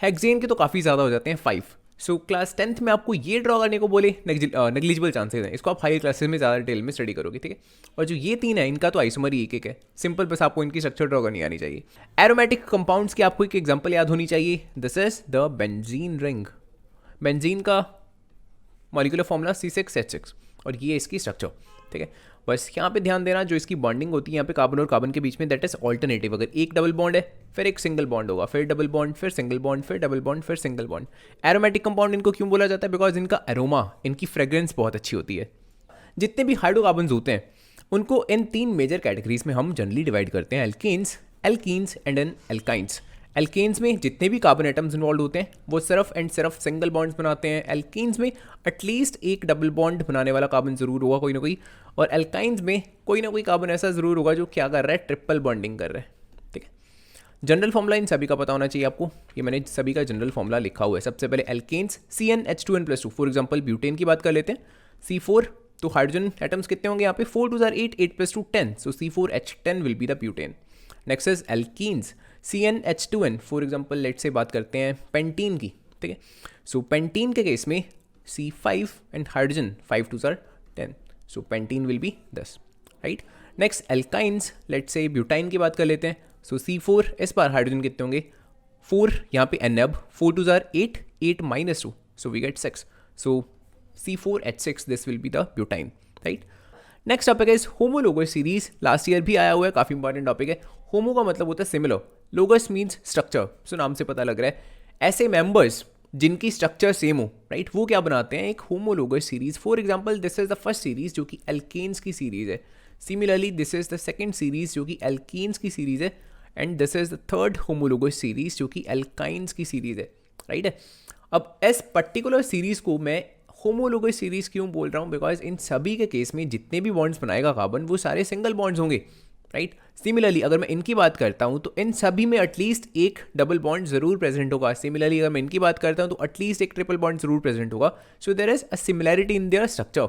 हेक्सेन के तो काफ़ी ज़्यादा हो जाते हैं, 5। सो क्लास 10th में आपको ये ड्रॉ करने को बोले, नेग्लिजिबल चांसेस हैं, इसको आप हायर क्लासेस में ज़्यादा डिटेल में स्टडी करोगे, ठीक है। और जो ये 3 है इनका तो आइसोमर ही एक है, सिंपल, बस आपको इनकी स्ट्रक्चर ड्रॉ करनी आनी चाहिए। एरोमेटिक कंपाउंड्स की आपको एक एग्जाम्पल याद होनी चाहिए, this is the benzene ring. Benzene का मॉलिक्यूलर फॉर्मूला C6H6 और ये इसकी स्ट्रक्चर, ठीक है। बस यहाँ पे ध्यान देना, जो इसकी बॉन्डिंग होती है यहाँ पे कार्बन और कार्बन के बीच में, दैट इज ऑल्टरनेटिव। अगर एक डबल बॉन्ड है फिर एक सिंगल बॉन्ड होगा, फिर डबल बॉन्ड, फिर सिंगल बॉन्ड, फिर डबल बॉन्ड, फिर सिंगल बॉन्ड। एरोमेटिक कंपाउंड इनको क्यों बोला जाता है? बिकॉज इनका एरोमा, इनकी फ्रेग्रेंस बहुत अच्छी होती है। जितने भी हाइड्रोकार्बन्स होते हैं उनको इन 3 मेजर कैटेगरीज में हम जनरली डिवाइड करते हैं, alkanes, alkenes and an alkynes. Alkanes में जितने भी कार्बन एटम्स इन्वॉल्व होते हैं वो सिर्फ एंड सिर्फ सिंगल बॉन्ड्स बनाते हैं। एल्कीन्स में एटलीस्ट एक डबल बॉन्ड बनाने वाला कार्बन जरूर होगा कोई ना कोई, और एल्काइंस में कोई ना कोई कार्बन ऐसा जरूर होगा जो क्या कर रहा है, ट्रिपल बॉन्डिंग कर रहा है, ठीक है। जनरल फॉर्मूला इन सभी का पता होना चाहिए आपको, ये मैंने सभी का जनरल फॉर्मूला लिखा हुआ है। सबसे पहले alkanes CnH2n+2, for example butane की बात कर लेते हैं, C4, तो हाइड्रोजन एटम्स कितने होंगे यहाँ पे, 4 2 8, 8+2 10, so C4H10 will be the butane. Next is alkenes CnH2n, for example let say बात करते हैं पेंटीन की, ठीक है। सो पेंटीन के केस में C5 and hydrogen 5 2 10, so pentene will be 10, right. Next alkynes, let say butyne की बात कर लेते हैं, सो C4, इस बार हाइड्रोजन कितने होंगे, 4, यहाँ पे N, अब 4 2 8, 8-2, so we get 6, so C4H6, this will be the butyne, right. Next topic is homologous series, last year भी आया हुआ है, काफ़ी इंपॉर्टेंट टॉपिक है। होमो का मतलब होता है सिमिलर, लोगस मीन्स स्ट्रक्चर, सो नाम से पता लग रहा है ऐसे मेंबर्स जिनकी स्ट्रक्चर सेम हो, राइट, वो क्या बनाते हैं, एक homologous series. For example this is the first series जो कि एल्केन्स की सीरीज है, similarly this is the second series जो कि एल्कीन्स की सीरीज है, and this is the third homologous series जो कि एल्काइंस की सीरीज है, राइट है। अब इस पर्टिकुलर सीरीज को मैं होमोलोगस सीरीज क्यों बोल रहा हूँ, बिकॉज इन सभी के केस में जितने भी बॉन्ड्स बनाएगा कार्बन वो सारे सिंगल बॉन्ड्स होंगे, राइट। सिमिलरली अगर मैं इनकी बात करता हूँ तो इन सभी में एटलीस्ट एक डबल बॉन्ड जरूर प्रेजेंट होगा। सिमिलरली अगर मैं इनकी बात करता हूँ तो एटलीस्ट एक ट्रिपल बॉन्ड जरूर प्रेजेंट होगा। So there is a similarity in their structure,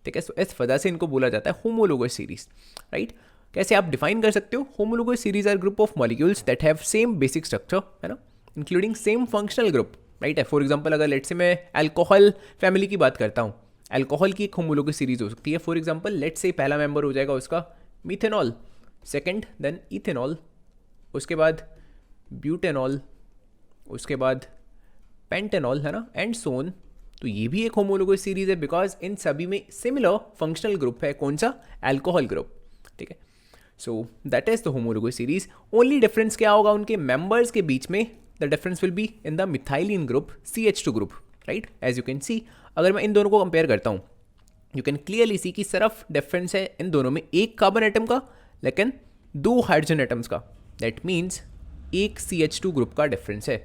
ठीक है। सो इस वजह से इनको बोला जाता है होमोलोगस सीरीज, राइट। कैसे आप डिफाइन कर सकते हो, homologous series are group of molecules that have same basic structure, है ना, including same functional group, right है। फॉर एग्जाम्पल अगर लेट से मैं अल्कोहल फैमिली की बात करता हूँ, अल्कोहल की एक होमोलोगस सीरीज हो सकती है। फॉर एग्जाम्पल लेट से पहला मेंबर हो जाएगा उसका मिथेनॉल, सेकंड देन इथेनॉल, उसके बाद ब्यूटेनॉल, उसके बाद पेंटेनॉल, है ना, एंड सोन। तो ये भी एक होमोलोगस सीरीज है बिकॉज इन सभी में सिमिलर फंक्शनल ग्रुप है, कौन सा, अल्कोहल ग्रुप, ठीक है। So that is the homologous series. Only difference क्या होगा उनके मेंबर्स के बीच में, the difference will be in the methylene group, CH2 group, right. As you can see, अगर मैं इन दोनों को कंपेयर करता हूँ, यू कैन क्लियरली सी कि सिर्फ डिफरेंस है इन दोनों में एक कार्बन एटम का, लेकिन 2 हाइड्रोजन एटम्स का। दैट मीन्स एक CH2 ग्रुप का डिफरेंस है।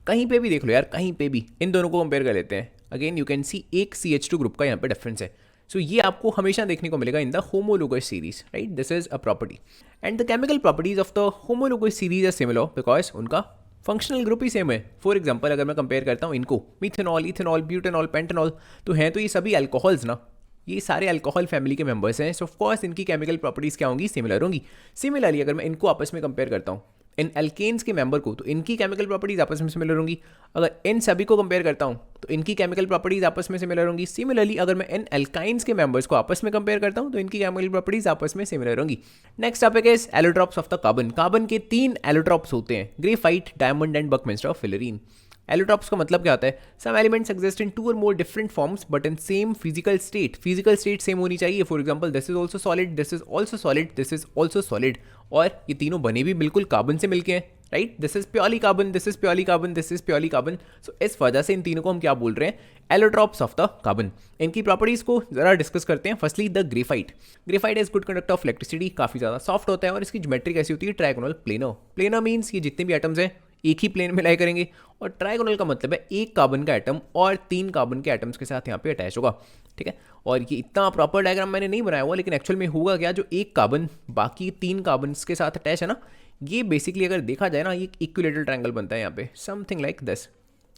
कहीं पे भी देख लो यार, कहीं पे भी इन दोनों को कंपेयर कर लेते हैं, अगेन यू कैन सी एक CH2 ग्रुप का यहाँ पे डिफरेंस है। सो ये आपको हमेशा देखने को मिलेगा in the homologous series, right. This is a property and the chemical properties of the homologous series are similar because उनका फंक्शनल ग्रुप ही सेम है। फॉर एग्जाम्पल अगर मैं कंपेयर करता हूँ इनको, मिथेनॉल, इथेनॉल, ब्यूटेनॉल, पेंटेनॉल, तो हैं तो ये सभी अल्कोहल्स ना, ये सारे अल्कोहल फैमिली के मेंबर्स हैं। सो ऑफ कोर्स इनकी केमिकल प्रॉपर्टीज़ क्या होंगी, सिमिलर होंगी। सिमिलरली अगर मैं इनको आपस में कंपेयर करता हूँ इन एल्केन्स के मेंबर को, तो इनकी केमिकल प्रॉपर्टीज आपस में सिमिलर होंगी। अगर इन सभी को कंपेयर करता हूँ तो इनकी केमिकल प्रॉपर्टीज आपस में सिमिलर होंगी। सिमिलरली अगर मैं इन एल्काइंस के मेंबर्स को आपस में कंपेयर करता हूँ तो इनकी केमिकल प्रॉपर्टीज आपस में सिमिलर होंगी। Next topic is allotropes of the carbon. Carbon के 3 एलोट्रॉप्स होते हैं, graphite, diamond and buckminster fullerene. Allotropes का मतलब क्या होता है? सम एलिमेंट्स एग्जिस्ट इन 2 और more different forms but in same physical state. Physical state same होनी चाहिए। For example this is also solid, this is also solid, this is also solid, और ये तीनों बने भी बिल्कुल कार्बन से मिलके हैं, right? This is purely carbon, this is purely carbon, this is purely carbon. So इस वजह से इन तीनों को हम क्या बोल रहे हैं? Allotropes of the carbon. इनकी प्रॉपर्टीज को जरा डिस्कस करते हैं। Firstly the graphite. Graphite is good conductor of electricity, काफी ज्यादा सॉफ्ट होता है और इसकी ज्योमेट्री कैसी होती है? Trigonal planar. प्लेनर मीन्स ये जितने भी एटम्स हैं एक ही प्लेन में लाई करेंगे, और ट्रायगोनल का मतलब है एक कार्बन का एटम और 3 कार्बन के एटम्स के साथ यहाँ पे अटैच होगा, ठीक है? और ये इतना प्रॉपर डायग्राम मैंने नहीं बनाया हुआ, लेकिन एक्चुअल में होगा क्या, जो एक कार्बन बाकी 3 कार्बन के साथ अटैच है ना, ये बेसिकली अगर देखा जाए ना, ये एक इक्विलेटरल ट्रायंगल बनता है यहाँ पे, something like this,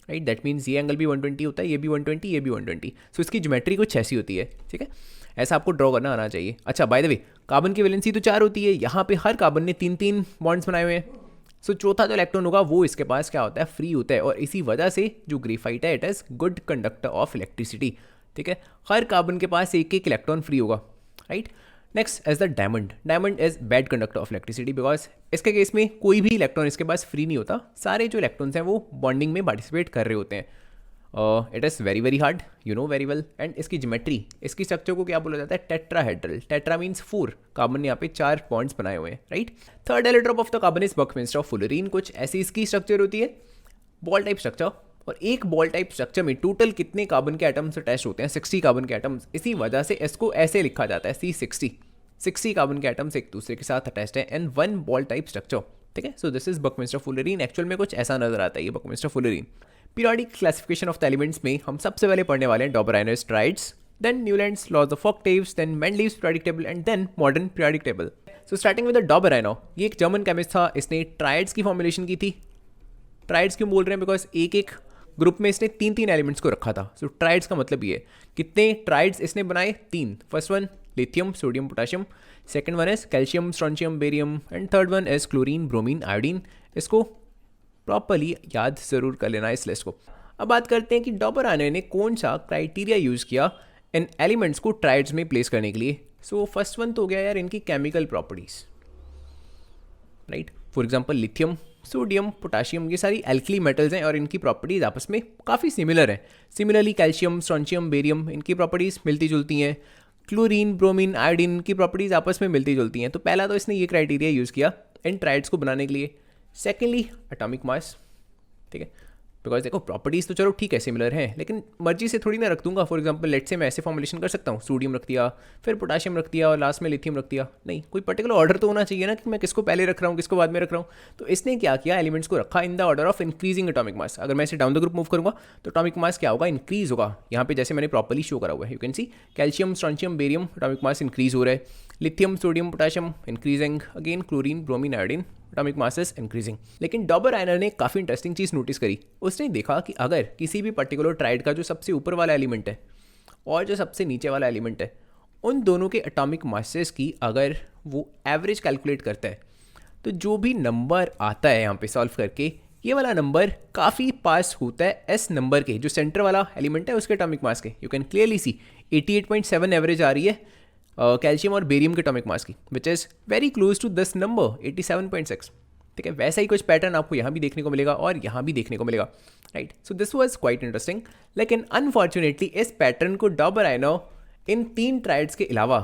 right? That means ये एंगल भी 120 होता है, ये भी 120, ये भी 120। सो इसकी ज्योमेट्री कुछ ऐसी होती है, ठीक है? ऐसा आपको ड्रॉ करना आना चाहिए। अच्छा, बाय द वे, कार्बन की वैलेंसी तो 4 होती है, यहाँ पे हर कार्बन ने 3-3 बॉन्ड्स बनाए हुए हैं। सो चौथा जो इलेक्ट्रॉन होगा वो इसके पास क्या होता है? फ्री होता है, और इसी वजह से जो ग्रेफाइट है it is good conductor of electricity, ठीक है? हर कार्बन के पास एक एक इलेक्ट्रॉन फ्री होगा, right? Next as the diamond. Diamond is bad conductor of electricity because इसके केस में कोई भी इलेक्ट्रॉन इसके पास फ्री नहीं होता, सारे जो इलेक्ट्रॉन्स हैं वो बॉन्डिंग में पार्टिसिपेट कर रहे होते हैं। It is very very hard, you know very well. And इसकी ज्योमेट्री, इसकी स्ट्रक्चर को क्या बोला जाता है? टेट्राहेड्रल। टेट्रा मीन्स 4, कार्बन ने यहाँ पे 4 बॉन्ड्स बनाए हुए हैं, right? Third allotrope of the carbon is buckminster fullerene. कुछ ऐसी इसकी स्ट्रक्चर होती है, बॉल टाइप स्ट्रक्चर, और एक बॉल टाइप स्ट्रक्चर में टोटल कितने कार्बन के एटम्स अटैच होते हैं? 60 कार्बन के एटम्स। इसी वजह से इसको ऐसे लिखा जाता है C60। 60 कार्बन के एटम्स एक दूसरे के साथ अटैच्ड है एंड 1 बॉल टाइप स्ट्रक्चर, ठीक है? So this is buckminster fullerene. Actual में कुछ ऐसा नजर आता है ये buckminster fullerene. Periodic classification of the elements में हम सबसे पहले पढ़ने वाले हैं Dobereiner's triads, then Newlands laws of octaves, then Mendeleev's periodic table and then modern periodic table. So starting with the Dobereiner, ये एक जर्मन केमिस्ट था, इसने ट्राइड्स की फॉर्मुलेशन की थी। ट्राइड्स क्यों बोल रहे हैं? बिकॉज एक एक ग्रुप में इसने 3-3 एलिमेंट्स को रखा था। सो ट्राइड्स का मतलब ये है, कितने ट्राइड्स इसने बनाए? 3। First one lithium, sodium, potassium, second one is calcium, strontium, barium, and third one is chlorine, bromine, iodine. इसको प्रॉपरली याद जरूर कर लेना इस लिस्ट को। अब बात करते हैं कि डॉबराइनो ने कौन सा क्राइटेरिया यूज़ किया इन एलिमेंट्स को ट्राइड्स में प्लेस करने के लिए। सो फर्स्ट वन तो हो गया यार इनकी chemical properties, right? For example lithium, sodium, potassium, ये सारी एल्कली मेटल्स हैं और इनकी प्रॉपर्टीज आपस में काफ़ी सिमिलर हैं। सिमिलरली कैल्शियम, स्ट्रोंशियम, बेरियम, इनकी प्रॉपर्टीज मिलती जुलती हैं। क्लोरीन, ब्रोमीन, आयोडीन की प्रॉपर्टीज आपस में मिलती जुलती हैं। तो पहला तो इसने ये क्राइटेरिया यूज़ किया इन ट्राइड्स को बनाने के लिए। सेकेंडली एटॉमिक मास, ठीक है? बिकॉज देखो प्रॉपर्टीज तो चलो ठीक है सिमिलर हैं, लेकिन मर्जी से थोड़ी ना रख दूंगा। फॉर एग्जांपल लेट से मैं ऐसे फॉर्मुलेशन कर सकता हूँ, सोडियम रख दिया, फिर पोटाशियम रख दिया और लास्ट में लिथियम रख दिया। नहीं, कोई पर्टिकुलर ऑर्डर तो होना चाहिए ना कि मैं किसको पहले रख रहा हूँ किसको बाद में रख रहा हूँ। तो इसने क्या किया, एलिमेंट्स को रखा in the order of increasing atomic mass. अगर मैं इसे डाउन द ग्रुप मूव करूँगा तो एटॉमिक मास क्या होगा? इंक्रीज होगा। यहाँ पे जैसे मैंने प्रॉपर्ली शो करा हुआ है, you can see calcium, strontium, barium, atomic mass increase हो रहा है। Lithium, sodium, potassium increasing, again chlorine, bromine, iodine, atomic mass is increasing. लेकिन डॉबराइनो ने काफ़ी इंटरेस्टिंग चीज़ नोटिस करी। उसने देखा कि अगर किसी भी पर्टिकुलर ट्राइड का जो सबसे ऊपर वाला एलिमेंट है और जो सबसे नीचे वाला एलिमेंट है, उन दोनों के एटॉमिक मासेस की अगर वो एवरेज कैलकुलेट करता है तो जो भी नंबर आता है यहाँ पे सॉल्व करके, ये वाला नंबर काफ़ी पास होता है एस नंबर के, जो सेंटर वाला एलिमेंट है उसके एटॉमिक मास के। You can clearly see 88.7 average आ रही है कैल्शियम और बेरियम के एटॉमिक मास की, which is very close to this number 87.6, ठीक है? वैसा ही कुछ पैटर्न आपको यहाँ भी देखने को मिलेगा और यहाँ भी देखने को मिलेगा, right? So this was quite interesting. लेकिन अनफॉर्चुनेटली इस पैटर्न को डॉबराइनो इन 3 ट्राइड्स के अलावा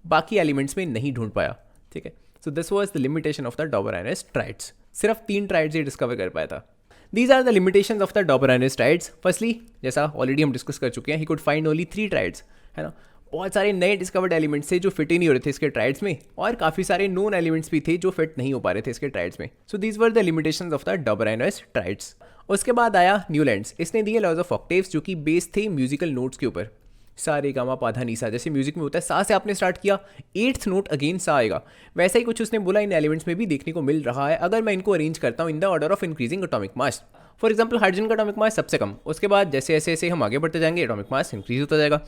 बाकी एलिमेंट्स में नहीं ढूंढ पाया, ठीक है? So this was the limitation of the Dobereiner's triads. सिर्फ 3 ट्राइड्स ही डिस्कवर कर पाया था। These are the limitations of the Dobereiner's triads. Firstly, जैसा ऑलरेडी हम डिस्कस कर चुके हैं, he could find only 3 triads, है ना? बहुत सारे नए डिस्कवर्ड एलिमेंट्स थे जो फिट ही नहीं हो रहे थे इसके ट्राइड्स में, और काफ़ी सारे नोन एलिमेंट्स भी थे जो फिट नहीं हो पा रहे थे इसके ट्राइड्स में। So these were the limitations of the Dobereiner's triads. उसके बाद आया न्यूलैंड्स। इसने दिए लॉज ऑफ ऑक्टेव्स जो कि बेस थे म्यूजिकल नोट्स के ऊपर। सा रे गा मा पा धा नी सा, जैसे म्यूजिक में होता है सा से आपने स्टार्ट किया, 8th नोट अगेन सा आएगा, वैसा ही कुछ उसने बोला इन एलिमेंट्स में भी देखने को मिल रहा है अगर मैं इनको अरेंज करता हूँ in the order of increasing atomic mass. For example hydrogen का एटॉमिक मास सबसे कम, उसके बाद जैसे ऐसे ऐसे हम आगे बढ़ते जाएंगे एटॉमिक मास इंक्रीज होता जाएगा।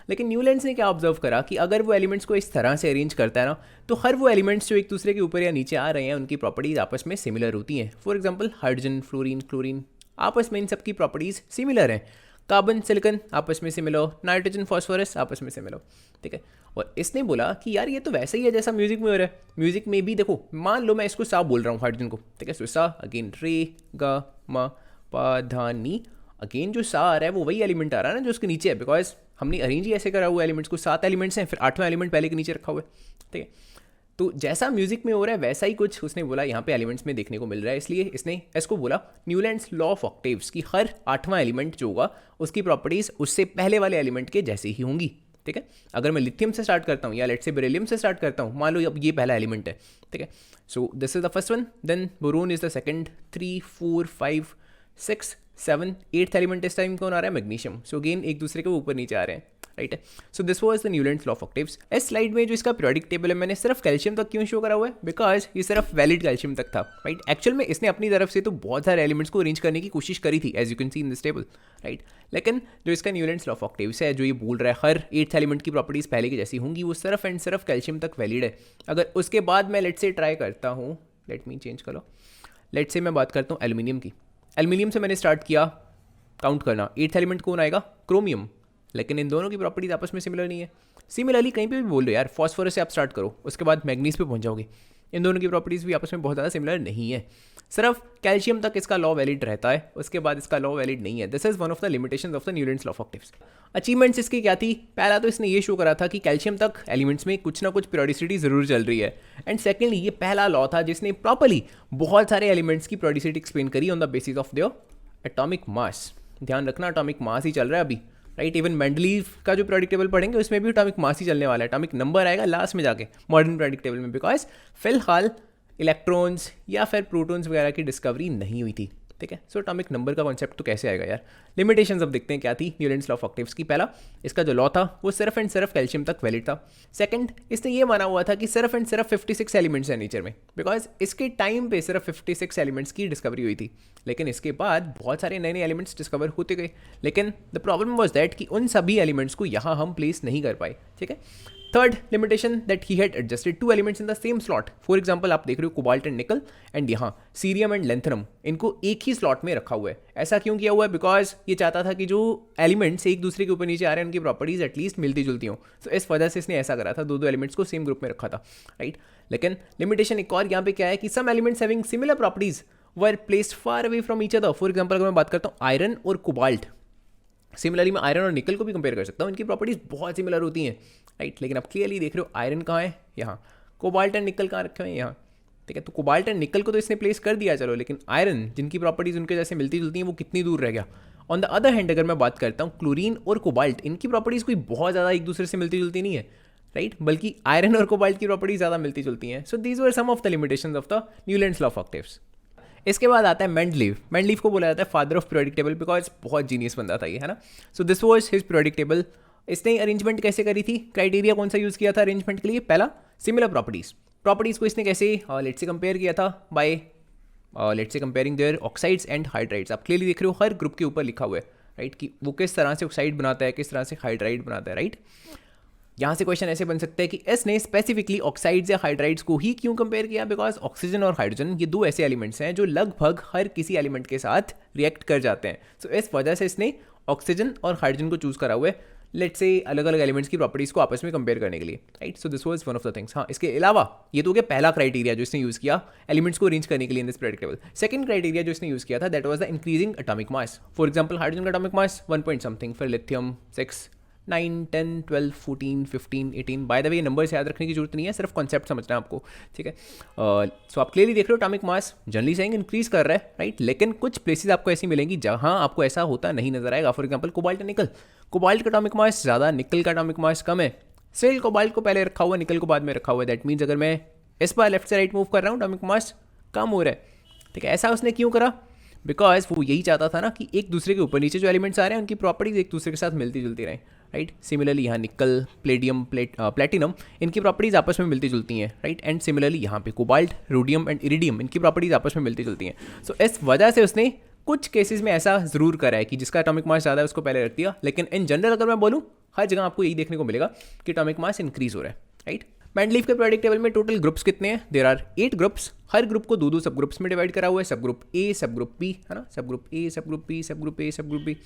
लेकिन न्यूलैंड्स ने क्या ऑब्जर्व करा कि अगर वो एलिमेंट्स को इस तरह से अरेंज करता है ना, तो हर वो एलिमेंट्स जो एक दूसरे के ऊपर या नीचे आ रहे हैं उनकी प्रॉपर्टीज आपस में सिमिलर होती हैं। For example hydrogen, fluorine, chlorine, आपस में इन सब की प्रॉपर्टीज सिमिलर हैं। कार्बन, सिलिकॉन आपस में सिमिलर, नाइट्रोजन, फॉस्फोरस आपस में सिमिलर, ठीक है। और इसने बोला कि यार ये तो वैसा ही है जैसा म्यूजिक में हो रहा है। म्यूजिक में भी देखो, मान लो मैं इसको सा बोल रहा हूँ हाइड्रोजन को, ठीक है, सो सा अगेन रे गा मा पा धा नी, अगेन जो सा आ रहा है वो वही एलिमेंट आ रहा है ना जो उसके नीचे है, बिकॉज हमने अरेंज ही ऐसे करा हुआ एलिमेंट्स को, 7 एलिमेंट्स हैं, फिर 8वां एलिमेंट पहले के नीचे रखा हुआ है, ठीक है। तो जैसा म्यूजिक में हो रहा है वैसा ही कुछ उसने बोला यहाँ पे एलिमेंट्स में देखने को मिल रहा है, इसलिए इसने इसको बोला न्यूलैंड्स लॉ ऑफ ऑक्टेव्स की हर 8वां एलिमेंट जो होगा उसकी प्रॉपर्टीज उससे पहले वाले एलिमेंट के जैसे ही होंगी, ठीक है। अगर मैं लिथियम से स्टार्ट करता हूँ या लेट्स से बेरिलियम से स्टार्ट करता हूँ, मान लो अब ये पहला एलिमेंट है, ठीक है, so this is the first one, then boron is the second, 3 4 5 6 7 8th element इस टाइम कौन आ रहा है, मैग्नीशियम। सो अगेन एक दूसरे के ऊपर नीचे आ रहे हैं, राइट है। So this was the Newlands law of octaves. इस स्लाइड में जो इसका पीरियोडिक टेबल है मैंने सिर्फ कैल्शियम तक क्यों शो करा हुआ है, बिकॉज ये सिर्फ वैलिड कैल्शियम तक था, राइट। एक्चुअल में इसने अपनी तरफ से तो बहुत सारे एलिमेंट्स को अरेंज करने की कोशिश करी थी, as you can see in this table, right. लेकिन जो इसका न्यूलैंड्स लॉ ऑफ ऑक्टेव्स है, जो ये बोल रहा है हर 8th एलिमेंट की प्रॉपर्टीज पहले की जैसी होंगी, वो सिर्फ एंड सिर्फ कैल्शियम तक वैलिड है। अगर उसके बाद मैं लेट से ट्राई करता हूँ, लेट मी चेंज करो, लेट से मैं बात करता हूँ एल्यूमिनियम की। एल्यूमिनियम से मैंने स्टार्ट किया काउंट करना, 8th एलिमेंट कौन आएगा, क्रोमियम, लेकिन इन दोनों की प्रॉपर्टीज आपस में सिमिलर नहीं है। सिमिलरली कहीं पे भी बोल रहे यार, फॉस्फोरस से आप स्टार्ट करो, उसके बाद मैग्नीज पे पहुंच जाओगे, इन दोनों की प्रॉपर्टीज भी आपस में बहुत ज़्यादा सिमिलर नहीं है। सिर्फ कैल्शियम तक इसका लॉ वैलिड रहता है, उसके बाद इसका लॉ वैलिड नहीं है। This is one of the limitations of the Newlands law of octaves. Achievements इसकी क्या थी, पहला तो इसने ये शो करा था कि कैल्शियम तक एलिमेंट्स में कुछ ना कुछ पीरियोडिसिटी जरूर चल रही है, एंड सेकेंडली ये पहला लॉ था जिसने प्रॉपरली बहुत सारे एलिमेंट्स की पीरियोडिसिटी एक्सप्लेन करी on the basis of their atomic mass. ध्यान रखना एटॉमिक मास ही चल रहा है अभी, राइट। इवन मेंडलीव का जो पीरियोडिक टेबल पढ़ेंगे उसमें भी एटॉमिक मास ही चलने वाला है, एटॉमिक नंबर आएगा लास्ट में जाके मॉडर्न पीरियोडिक टेबल में, बिकॉज फिलहाल इलेक्ट्रॉन्स या फिर प्रोटॉन्स वगैरह की डिस्कवरी नहीं हुई थी, ठीक है। सो एटॉमिक नंबर का कॉन्सेप्ट तो कैसे आएगा यार। लिमिटेशंस अब देखते हैं क्या थी न्यूलैंड्स लॉ ऑफ ऑक्टेव्स की। पहला, इसका जो लॉ था वो सिर्फ एंड सिर्फ कैल्शियम तक वैलिड था। सेकंड, इसने ये माना हुआ था कि सिर्फ एंड सिर्फ 56 एलिमेंट्स हैं नेचर में, बिकॉज इसके टाइम पे सिर्फ 56 एलिमेंट्स की डिस्कवरी हुई थी, लेकिन इसके बाद बहुत सारे नए नए एलिमेंट्स डिस्कवर होते गए। लेकिन द प्रॉब्लम वॉज दैट कि उन सभी एलिमेंट्स को यहाँ हम प्लेस नहीं कर पाए, ठीक है। Third limitation, that he had adjusted 2 elements in the same slot. For example आप देख रहे हो कोबाल्ट एंड निकल, एंड यहाँ सीरियम एंड लेंथनम, इनको एक ही स्लॉट में रखा हुआ है। ऐसा क्यों किया हुआ है, बिकॉज ये चाहता था कि जो एलिमेंट्स एक दूसरे के ऊपर नीचे आ रहे हैं उनकी प्रॉपर्टीज एटलीस्ट मिलती जुलती हों। तो इस वजह से इसने ऐसा करा था, दो एलिमेंट्स को सेम ग्रुप में रखा था, राइट। लेकिन लिमिटेशन एक और यहाँ पे क्या है कि some elements having similar properties were placed far away from each other. For example अगर मैं बात करता हूँ आयरन और कोबाल्ट, सिमिलरली मैं आयरन और निकल को भी कंपेयर कर सकता हूँ, इनकी प्रॉपर्टीज बहुत सिमिलर होती हैं, राइट। लेकिन आप क्लियरली देख रहे हो आयरन कहाँ है, यहाँ, कोबाल्ट एंड निकल कहाँ रखे हुए हैं, यहाँ, ठीक है। तो कोबाल्ट एंड निकल को तो इसने प्लेस कर दिया चलो, लेकिन आयरन जिनकी प्रॉपर्टीज उनके जैसे मिलती जुलती हैं वो कितनी दूर रह गया। ऑन द अदर हैंड अगर मैं बात करता हूँ क्लोरीन और कोबाल्ट, इनकी प्रॉपर्टीज कोई बहुत ज़्यादा एक दूसरे से मिलती जुलती नहीं है, राइट, बल्कि आयरन और कोबाल्ट की प्रॉपर्टीज ज़्यादा मिलती जुलती हैं। So these were some of the limitations of the Newlands law of octaves. इसके बाद आता है मेंडलीव। मेंडलीव को बोला जाता है father of periodic table, because बहुत जीनियस बंदा था ये, है ना। सो this was his periodic table. इसने अरेंजमेंट कैसे करी थी, क्राइटेरिया कौन सा यूज़ किया था अरेंजमेंट के लिए, पहला सिमिलर प्रॉपर्टीज़ को इसने कैसे लेट्स से कंपेयर किया था by let's say comparing their oxides and hydrides. आप क्लियरली देख रहे हो हर ग्रुप के ऊपर लिखा हुआ है, राइट, कि वो किस तरह से ऑक्साइड बनाता है, किस तरह से हाइड्राइड बनाता है, राइट। यहाँ से क्वेश्चन ऐसे बन सकता है कि इसने स्पेसिफिकली ऑक्साइड्स या हाइड्राइड्स को ही क्यों कंपेयर किया, बिकॉज ऑक्सीजन और हाइड्रोजन ये दो ऐसे एलिमेंट्स हैं जो लगभग हर किसी एलिमेंट के साथ रिएक्ट कर जाते हैं। सो इस वजह से इसने ऑक्सीजन और हाइड्रोजन को चूज करा हुआ है, लेट्स से अलग अलग एलिमेंट्स की प्रॉपर्टीज को आपस में कंपेयर करने के लिए, right. So this was one of the things. हाँ, इसके अलावा ये तो हो गया पहला क्राइटेरिया जो इसने यूज़ किया एलिमेंट्स को अरेंज करने के लिए in this periodic table. Second criteria जो इसने यूज़ किया था that was the increasing atomic mass. For example hydrogen का एटॉमिक मास 1 पॉइंट समथिंग, फिर lithium 6, 9, 10, 12, 14, 15, 18। Bye the way numbers याद रखने की जरूरत नहीं है, सिर्फ कॉन्सेप्ट समझना है आपको, ठीक है। सो आप क्लियरली देख रहे हो atomic mass generally saying increase कर रहा है, राइट। लेकिन कुछ प्लेसेस आपको ऐसी मिलेंगी जहां आपको ऐसा होता नहीं नजर आएगा। फॉर एग्जांपल कोबाल्ट एंड निकल, कोबाल्ट का एटॉमिक मास ज़्यादा, निकल का एटॉमिक मास कम है। स्टिल कोबाल्ट को पहले रखा हुआ, निकल को बाद में रखा हुआ है। दैट मीन्स अगर मैं इस बार लेफ्ट से राइट मूव कर रहा हूँ एटॉमिक मास कम हो रहा है, ठीक है। ऐसा उसने क्यों करा, बिकॉज वो यही चाहता था ना कि एक दूसरे के ऊपर नीचे जो एलिमेंट्स आ रहे हैं उनकी प्रॉपर्टीज एक दूसरे के साथ मिलती जुलती रहें, राइट। सिमिलरली यहाँ निकल, प्लेडियम, प्लेटिनम, इनकी प्रॉपर्टीज़ आपस में मिलती जुलती हैं, राइट। एंड सिमिलरली यहाँ पे कोबाल्ट, रोडियम एंड इरिडियम, इनकी प्रॉपर्टीज़ आपस में मिलती जुलती हैं। सो इस वजह से उसने कुछ केसेस में ऐसा ज़रूर करा है कि जिसका एटॉमिक मास ज़्यादा है उसको पहले रख दिया, लेकिन इन जनरल अगर मैं बोलूँ हर जगह आपको यही देखने को मिलेगा कि एटॉमिक मास इंक्रीज हो रहा है, राइट। मेंडलीफ के पीरियोडिक टेबल में टोटल ग्रुप्स कितने हैं? There are 8 groups. हर ग्रुप को दो सब ग्रुप्स में डिवाइड करा हुआ है, सब group A, sub group B, है ना, सब group A, sub group B, sub group A, sub group B.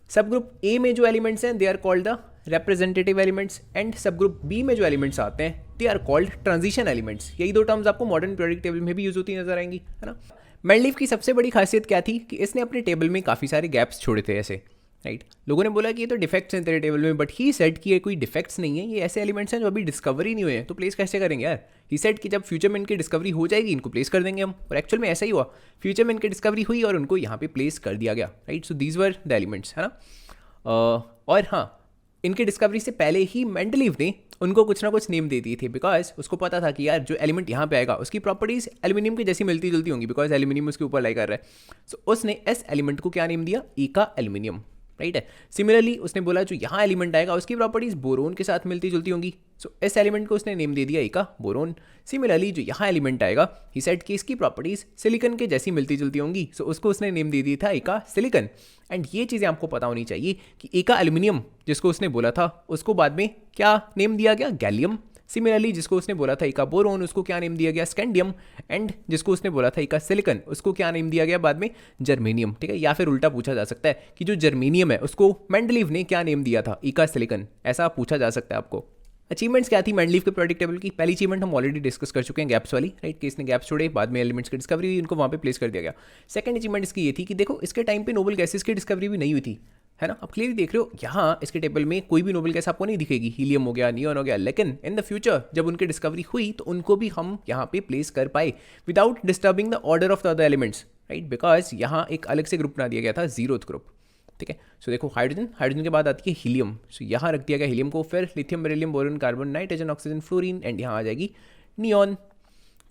Sub group A में जो एलिमेंट्स हैं they are called the representative elements, and sub group B में जो एलिमेंट्स आते हैं they are called transition elements. यही दो terms आपको मॉडर्न पीरियोडिक टेबल में भी यूज होती नजर आएंगी, है ना। मेंडलीफ की सबसे बड़ी खासियत क्या थी कि इसने अपने टेबल में काफ़ी सारे गैप्स छोड़े थे ऐसे, राइट। लोगों ने बोला कि ये तो डिफेक्ट्स हैं तेरे टेबल में, बट ही सेड कि ये कोई डिफेक्ट्स नहीं है, ये ऐसे एलिमेंट्स हैं जो अभी डिस्कवरी नहीं हुए हैं, तो प्लेस कैसे करेंगे यार। ही सेड कि जब फ्यूचर में इनकी डिस्कवरी हो जाएगी इनको प्लेस कर देंगे हम, और एक्चुअल में ऐसा ही हुआ। फ्यूचर में इनकी डिस्कवरी हुई और उनको यहाँ पे प्लेस कर दिया गया, right. So these were the elements, है ना। और हाँ, इनकी डिस्कवरी से पहले ही मेंडलीफ ने उनको कुछ ना कुछ नेम दे दिए थे, बिकॉज उसको पता था कि यार जो एलिमेंट यहाँ पे आएगा उसकी प्रॉपर्टीज एल्यूमिनियम की जैसी मिलती जुलती होंगी, बिकॉज एल्यूमिनियम उसके ऊपर लाई कर रहा है। सो उसने इस एलिमेंट को क्या नेम दिया? एका एल्यूमिनियम, राइट है। सिमिलरली उसने बोला जो यहाँ एलिमेंट आएगा उसकी प्रॉपर्टीज बोरोन के साथ मिलती जुलती होंगी, सो इस एलिमेंट को उसने नेम दे दिया एका बोरोन। सिमिलरली जो यहाँ एलिमेंट आएगा ही सेड कि इसकी प्रॉपर्टीज सिलिकन के जैसी मिलती जुलती होंगी, सो उसको उसने नेम दे दिया था एका सिलिकन। एंड ये चीज़ें आपको पता होनी चाहिए कि एका एल्यूमिनियम जिसको उसने बोला था उसको बाद में क्या नेम दिया गया? गैलियम। सिमिलरली जिसको उसने बोला था एका बोरोन उसको क्या नेम दिया गया? स्कैंडियम। एंड जिसको उसने बोला था एका सिलिकन उसको क्या नेम दिया गया बाद में? जर्मेनियम, ठीक है। या फिर उल्टा पूछा जा सकता है कि जो जर्मेनियम है उसको मेंडलीफ ने क्या नेम दिया था? एका सिलिकन, ऐसा पूछा जा सकता है आपको। अचीवमेंट्स क्या थी मेंडलीफ के पीरियोडिक टेबल की? पहली अचीवमेंट हम ऑलरेडी डिस्कस कर चुके हैं, गैप्स वाली, राइट, कि इसने गैप्स छोड़े, बाद में एलिमेंट्स की डिस्कवरी हुई, इनको वहाँ पे प्लेस कर दिया गया। सेकंड अचीवमेंट इसकी ये थी कि देखो इसके टाइम पे नोबल गैसेस की डिस्कवरी भी नहीं हुई थी, है ना। आप क्लियरली देख रहे हो यहाँ इसके टेबल में कोई भी नोबल गैस आपको नहीं दिखेगी, हीलियम हो गया, नियॉन हो गया, लेकिन इन द फ्यूचर जब उनकी डिस्कवरी हुई तो उनको भी हम यहाँ पे प्लेस कर पाए without disturbing the order of the other elements, right, because यहाँ एक अलग से ग्रुप बना दिया गया था, 0th ग्रुप, ठीक है। सो देखो हाइड्रोजन, हाइड्रोजन के बाद आती है हीलियम, सो यहाँ रख दिया गया हीलियम को, फिर lithium, beryllium, boron, carbon, nitrogen, oxygen, fluorine, and यहाँ आ जाएगी नियॉन,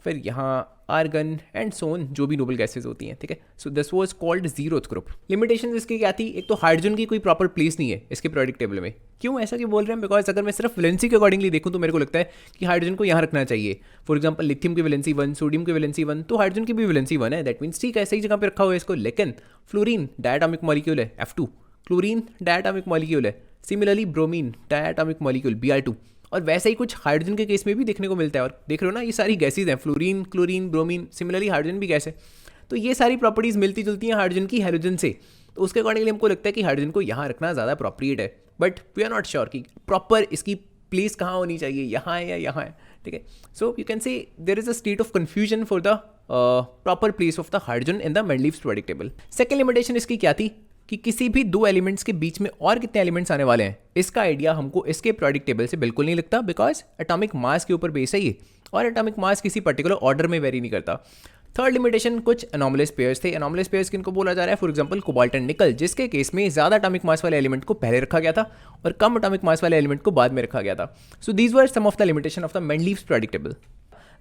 फिर यहाँ आर्गन एंड सोन, जो भी नोबल गैसेज होती हैं, ठीक है। So this was called 0th group. Limitation इसकी क्या थी? एक तो हाइड्रोजन की कोई प्रॉपर प्लेस नहीं है इसके पीरियोडिक टेबल में। क्यों ऐसा क्यों बोल रहे हैं? बिकॉज अगर मैं सिर्फ वैलेंसी के अकॉर्डिंगली देखूँ तो मेरे को लगता है कि हाइड्रोजन को यहाँ रखना चाहिए। फॉर एग्जाम्पल लिथियम की वैलेंसी 1, सोडियम की वैलेंसी 1, तो हाइड्रोजन की भी वैलेंसी 1 है, दैट मीन्स ठीक है सही जगह पर रखा हुआ है इसको। लेकिन फ्लोरीन डायटोमिक मॉलिक्यूल है, F2, क्लोरीन डायटोमिक मॉलिक्यूल है, similarly bromine diatomic molecule, Br2, और वैसे ही कुछ हाइड्रोजन के केस में भी देखने को मिलता है। और देख रहे हो ना ये सारी गैसेज हैं, fluorine, chlorine, bromine, similarly hydrogen भी गैस है, तो ये सारी प्रॉपर्टीज मिलती जुलती हैं हाइड्रोजन की हेलोजन से, तो उसके अकॉर्डिंगली हमको लगता है कि हाइड्रोजन को यहाँ रखना ज़्यादा अप्रोप्रिएट है। But we are not sure कि प्रॉपर इसकी प्लेस कहाँ होनी चाहिए, यहाँ है या यहाँ है, ठीक है। So you can say there is a state of confusion for the proper place of the hydrogen in the Mendeleev periodic table. Second limitation इसकी क्या थी कि किसी भी दो एलिमेंट्स के बीच में और कितने एलिमेंट्स आने वाले हैं इसका आइडिया हमको इसके पीरियोडिक टेबल से बिल्कुल नहीं लगता, बिकॉज एटॉमिक मास के ऊपर बेस है ये, और एटॉमिक मास किसी पर्टिकुलर ऑर्डर में वेरी नहीं करता। थर्ड लिमिटेशन कुछ एनॉमलस पेयर्स थे। एनॉमलस पेयर्स किनको बोला जा रहा है? फॉर एग्जांपल कोबाल्ट एंड निकल, जिसके केस में ज़्यादा एटॉमिक मास वाले एलिमेंट को पहले रखा गया था और कम एटॉमिक मास वाले एलिमेंट को बाद में रखा गया था। So these were some of the limitation of the Mendeleev periodic table.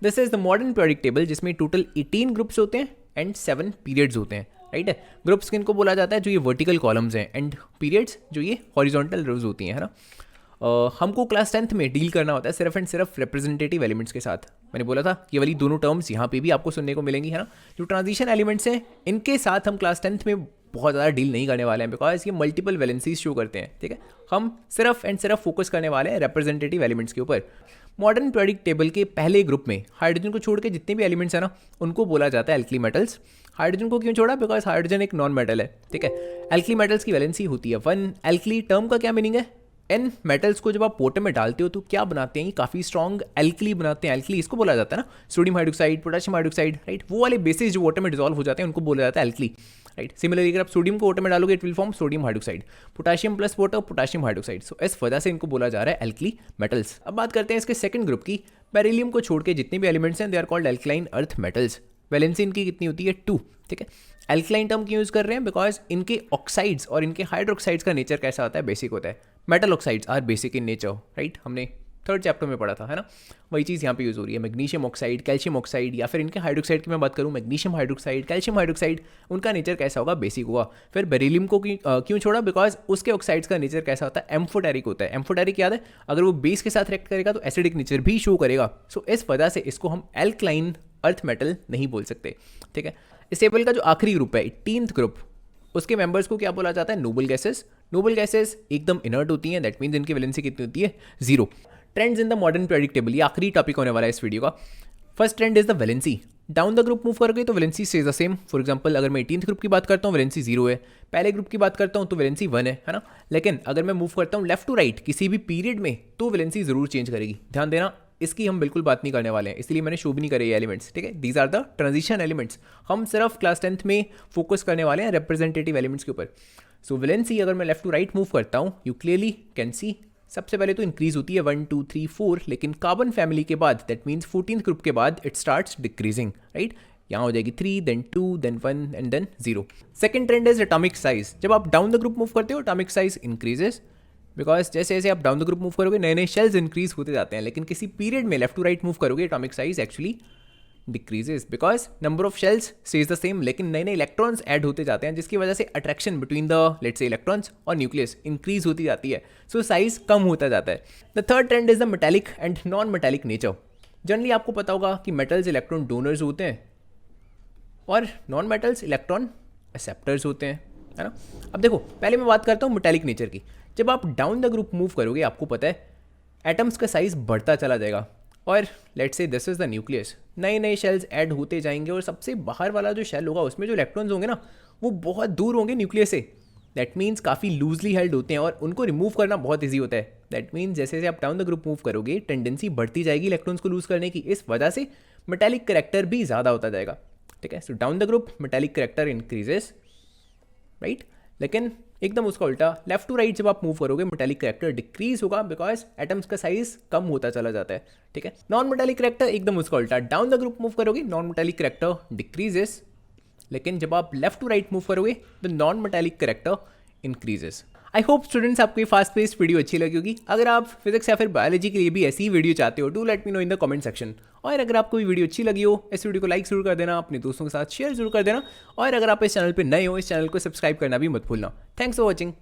This is the modern periodic table जिसमें टोटल 18 ग्रुप्स होते हैं एंड 7 पीरियड्स होते हैं, राइट है। ग्रुप्स किनको बोला जाता है? जो ये वर्टिकल कॉलम्स हैं, एंड पीरियड्स जो ये हॉरिजॉन्टल रोज होती हैं, है ना। हमको क्लास 10th में डील करना होता है सिर्फ एंड सिर्फ रिप्रेजेंटेटिव एलिमेंट्स के साथ। मैंने बोला था ये वाली दोनों टर्म्स यहाँ पे भी आपको सुनने को मिलेंगी, है ना। जो ट्रांजिशन एलिमेंट्स हैं इनके साथ हम क्लास 10th में बहुत ज़्यादा डील नहीं करने वाले हैं, बिकॉज ये मल्टीपल वैलेंसीज शो करते हैं, ठीक है। हम सिर्फ एंड सिर्फ फोकस करने वाले हैं रिप्रेजेंटेटिव एलिमेंट्स के ऊपर। मॉडर्न पीरियोडिक टेबल के पहले ग्रुप में हाइड्रोजन को छोड़ के जितने भी एलिमेंट्स हैं ना उनको बोला जाता है एल्कली मेटल्स। हाइड्रोजन को क्यों छोड़ा? बिकॉज हाइड्रोजन एक नॉन मेटल है, ठीक है। एल्कली मेटल्स की वैलेंसी होती है 1। एल्कली टर्म का क्या मीनिंग है? इन मेटल्स को जब आप वाटर में डालते हो तो क्या बनाते हैं? काफ़ी स्ट्रॉन्ग एल्कली बनाते हैं। एल्कली इसको बोला जाता है ना, sodium hydroxide, potassium hydroxide, right. वो वाले बेसिस जो वाटर में डिजॉल्व हो जाते हैं उनको बोला जाता है एल्कली, राइट। सिमिलरली अगर आप सोडियम को वाटर में डालोगे it will form sodium hydroxide, potassium plus water potassium hydroxide. So इस वजह से इनको बोला जा रहा है एल्कली मेटल्स। अब बात करते हैं इसके सेकंड ग्रुप की। बेरिलियम को छोड़ के जितने भी एलिमेंट्स हैं they are called alkaline earth metals. Valency इनकी कितनी होती है? 2, ठीक है। एल्कलाइन टर्म क्यों यूज़ कर रहे हैं? बिकॉज इनके ऑक्साइड्स और इनके हाइड्रोक्साइड्स का नेचर कैसा होता है? बेसिक होता है। Metal oxides are basic in nature, right. हमने थर्ड चैप्टर में पढ़ा था, है ना। वही चीज़ यहाँ पे यूज़ हो रही है। मैग्नीशियम ऑक्साइड, कैल्शियम ऑक्साइड, या फिर इनके हाइड्रोक्साइड की मैं बात करूँ, मैग्नीशियम हाइड्रोक्साइड, कैल्शियम हाइड्रोक्साइड, उनका नेचर कैसा होगा, बेसिक होगा। फिर बेरिलियम को क्यों छोड़ा, बिकॉज उसके ऑक्साइड्स का नेचर कैसा होता है, एम्फोटेरिक होता है। एम्फोटेरिक याद है, अगर वो बेस के साथ रिएक्ट करेगा तो एसिडिक नेचर भी शो करेगा। सो इस वजह से इसको हम एल्कलाइन अर्थ मेटल नहीं बोल सकते, ठीक है। इस टेबल का जो आखिरी ग्रुप है, 18th ग्रुप, उसके मेंबर्स को क्या बोला जाता है, नोबल गैसेस। नोबल गैसेस एकदम इनर्ट होती हैं, दैट मीन्स इनकी वैलेंसी कितनी होती है, 0। Trends in the modern periodic table, ये आखिरी टॉपिक होने वाला है इस वीडियो का। First trend is the valency. Down the group move करोगे तो valency stage the same. For example अगर मैं 18th ग्रुप की बात करता हूँ, वैलेंसी 0 है। पहले ग्रुप की बात करता हूँ तो वैलेंसी 1 है ना। लेकिन अगर मैं मूव करता हूँ लेफ्ट टू राइट किसी भी पीरियड में तो वैलेंसी जरूर चेंज करेगी। ध्यान देना, इसकी हम बिल्कुल बात नहीं करने वाले हैं, इसलिए मैंने शो भी नहीं करे ये एलिमेंट्स, ठीक है। These are the transition elements. हम सिर्फ क्लास 10th में फोकस करने वाले हैं रिप्रेजेंटेटिव एलिमेंट्स के ऊपर। सो वैलेंसी अगर मैं लेफ्ट टू राइट मूव करता हूँ, यू क्लियरली कैन सी सबसे पहले तो इंक्रीज होती है 1 2 3 4, लेकिन कार्बन फैमिली के बाद, दैट मीन्स 14th ग्रुप के बाद इट स्टार्ट्स डिक्रीजिंग, राइट। यहाँ हो जाएगी 3, then 2, then 1 and then 0। Second trend is atomic size. जब आप डाउन द ग्रुप मूव करते हो एटॉमिक साइज इंक्रीजेस, बिकॉज जैसे जैसे आप डाउन द ग्रुप मूव करोगे नए नए शेल्स इंक्रीज होते जाते हैं। लेकिन किसी पीरियड में लेफ्ट टू राइट मूव करोगे atomic size actually decreases, because number of shells stage the same, लेकिन नए नए इलेक्ट्रॉन्स ऐड होते जाते हैं, जिसकी वजह से attraction between the let's say electrons और न्यूक्लियस इंक्रीज होती जाती है। सो साइज कम होता जाता है। The third trend is the metallic and non metallic nature. Generally आपको पता होगा कि मेटल्स इलेक्ट्रॉन डोनर्स होते हैं और नॉन मेटल्स इलेक्ट्रॉन एक्सेप्टर्स होते हैं, है ना। अब देखो, पहले मैं बात करता हूँ मेटालिक नेचर की। जब आप डाउन द ग्रुप मूव करोगे आपको पता है एटम्स का साइज बढ़ता चला जाएगा, और let's say this is the nucleus, नए नए शेल्स ऐड होते जाएंगे, और सबसे बाहर वाला जो शेल होगा उसमें जो इलेक्ट्रॉन्स होंगे ना वो बहुत दूर होंगे न्यूक्लियस से। दैट मीन्स काफ़ी लूजली हेल्ड होते हैं और उनको रिमूव करना बहुत ईजी होता है। दैट मीन्स जैसे जैसे आप डाउन द ग्रुप मूव करोगे टेंडेंसी बढ़ती जाएगी इलेक्ट्रॉन्स को लूज करने की, इस वजह से मेटालिक करेक्टर भी ज़्यादा होता जाएगा, ठीक है। So down the group metallic character increases, right. लेकिन एकदम उसका उल्टा, लेफ्ट टू राइट जब आप मूव करोगे मेटालिक करेक्टर डिक्रीज होगा, बिकॉज एटम्स का साइज कम होता चला जाता है, ठीक है। नॉन मेटालिक करेक्टर एकदम उसका उल्टा, डाउन द ग्रुप मूव करोगे नॉन मेटालिक करेक्टर डिक्रीजेस, लेकिन जब आप लेफ्ट टू राइट मूव करोगे the non metallic character increases. I hope students आपको ये फास्ट पेस्ड वीडियो अच्छी लगी होगी। अगर आप फिजिक्स या फिर बायोलॉजी के लिए भी ऐसी ही वीडियो चाहते हो, do let me know in the comment section. और अगर आपको ये वीडियो अच्छी लगी हो, इस वीडियो को लाइक जरूर कर देना, अपने दोस्तों के साथ शेयर जरूर कर देना, और अगर आप इस चैनल पर नए हो, इस चैनल को सब्सक्राइब करना भी मत भूलना। Thanks for watching.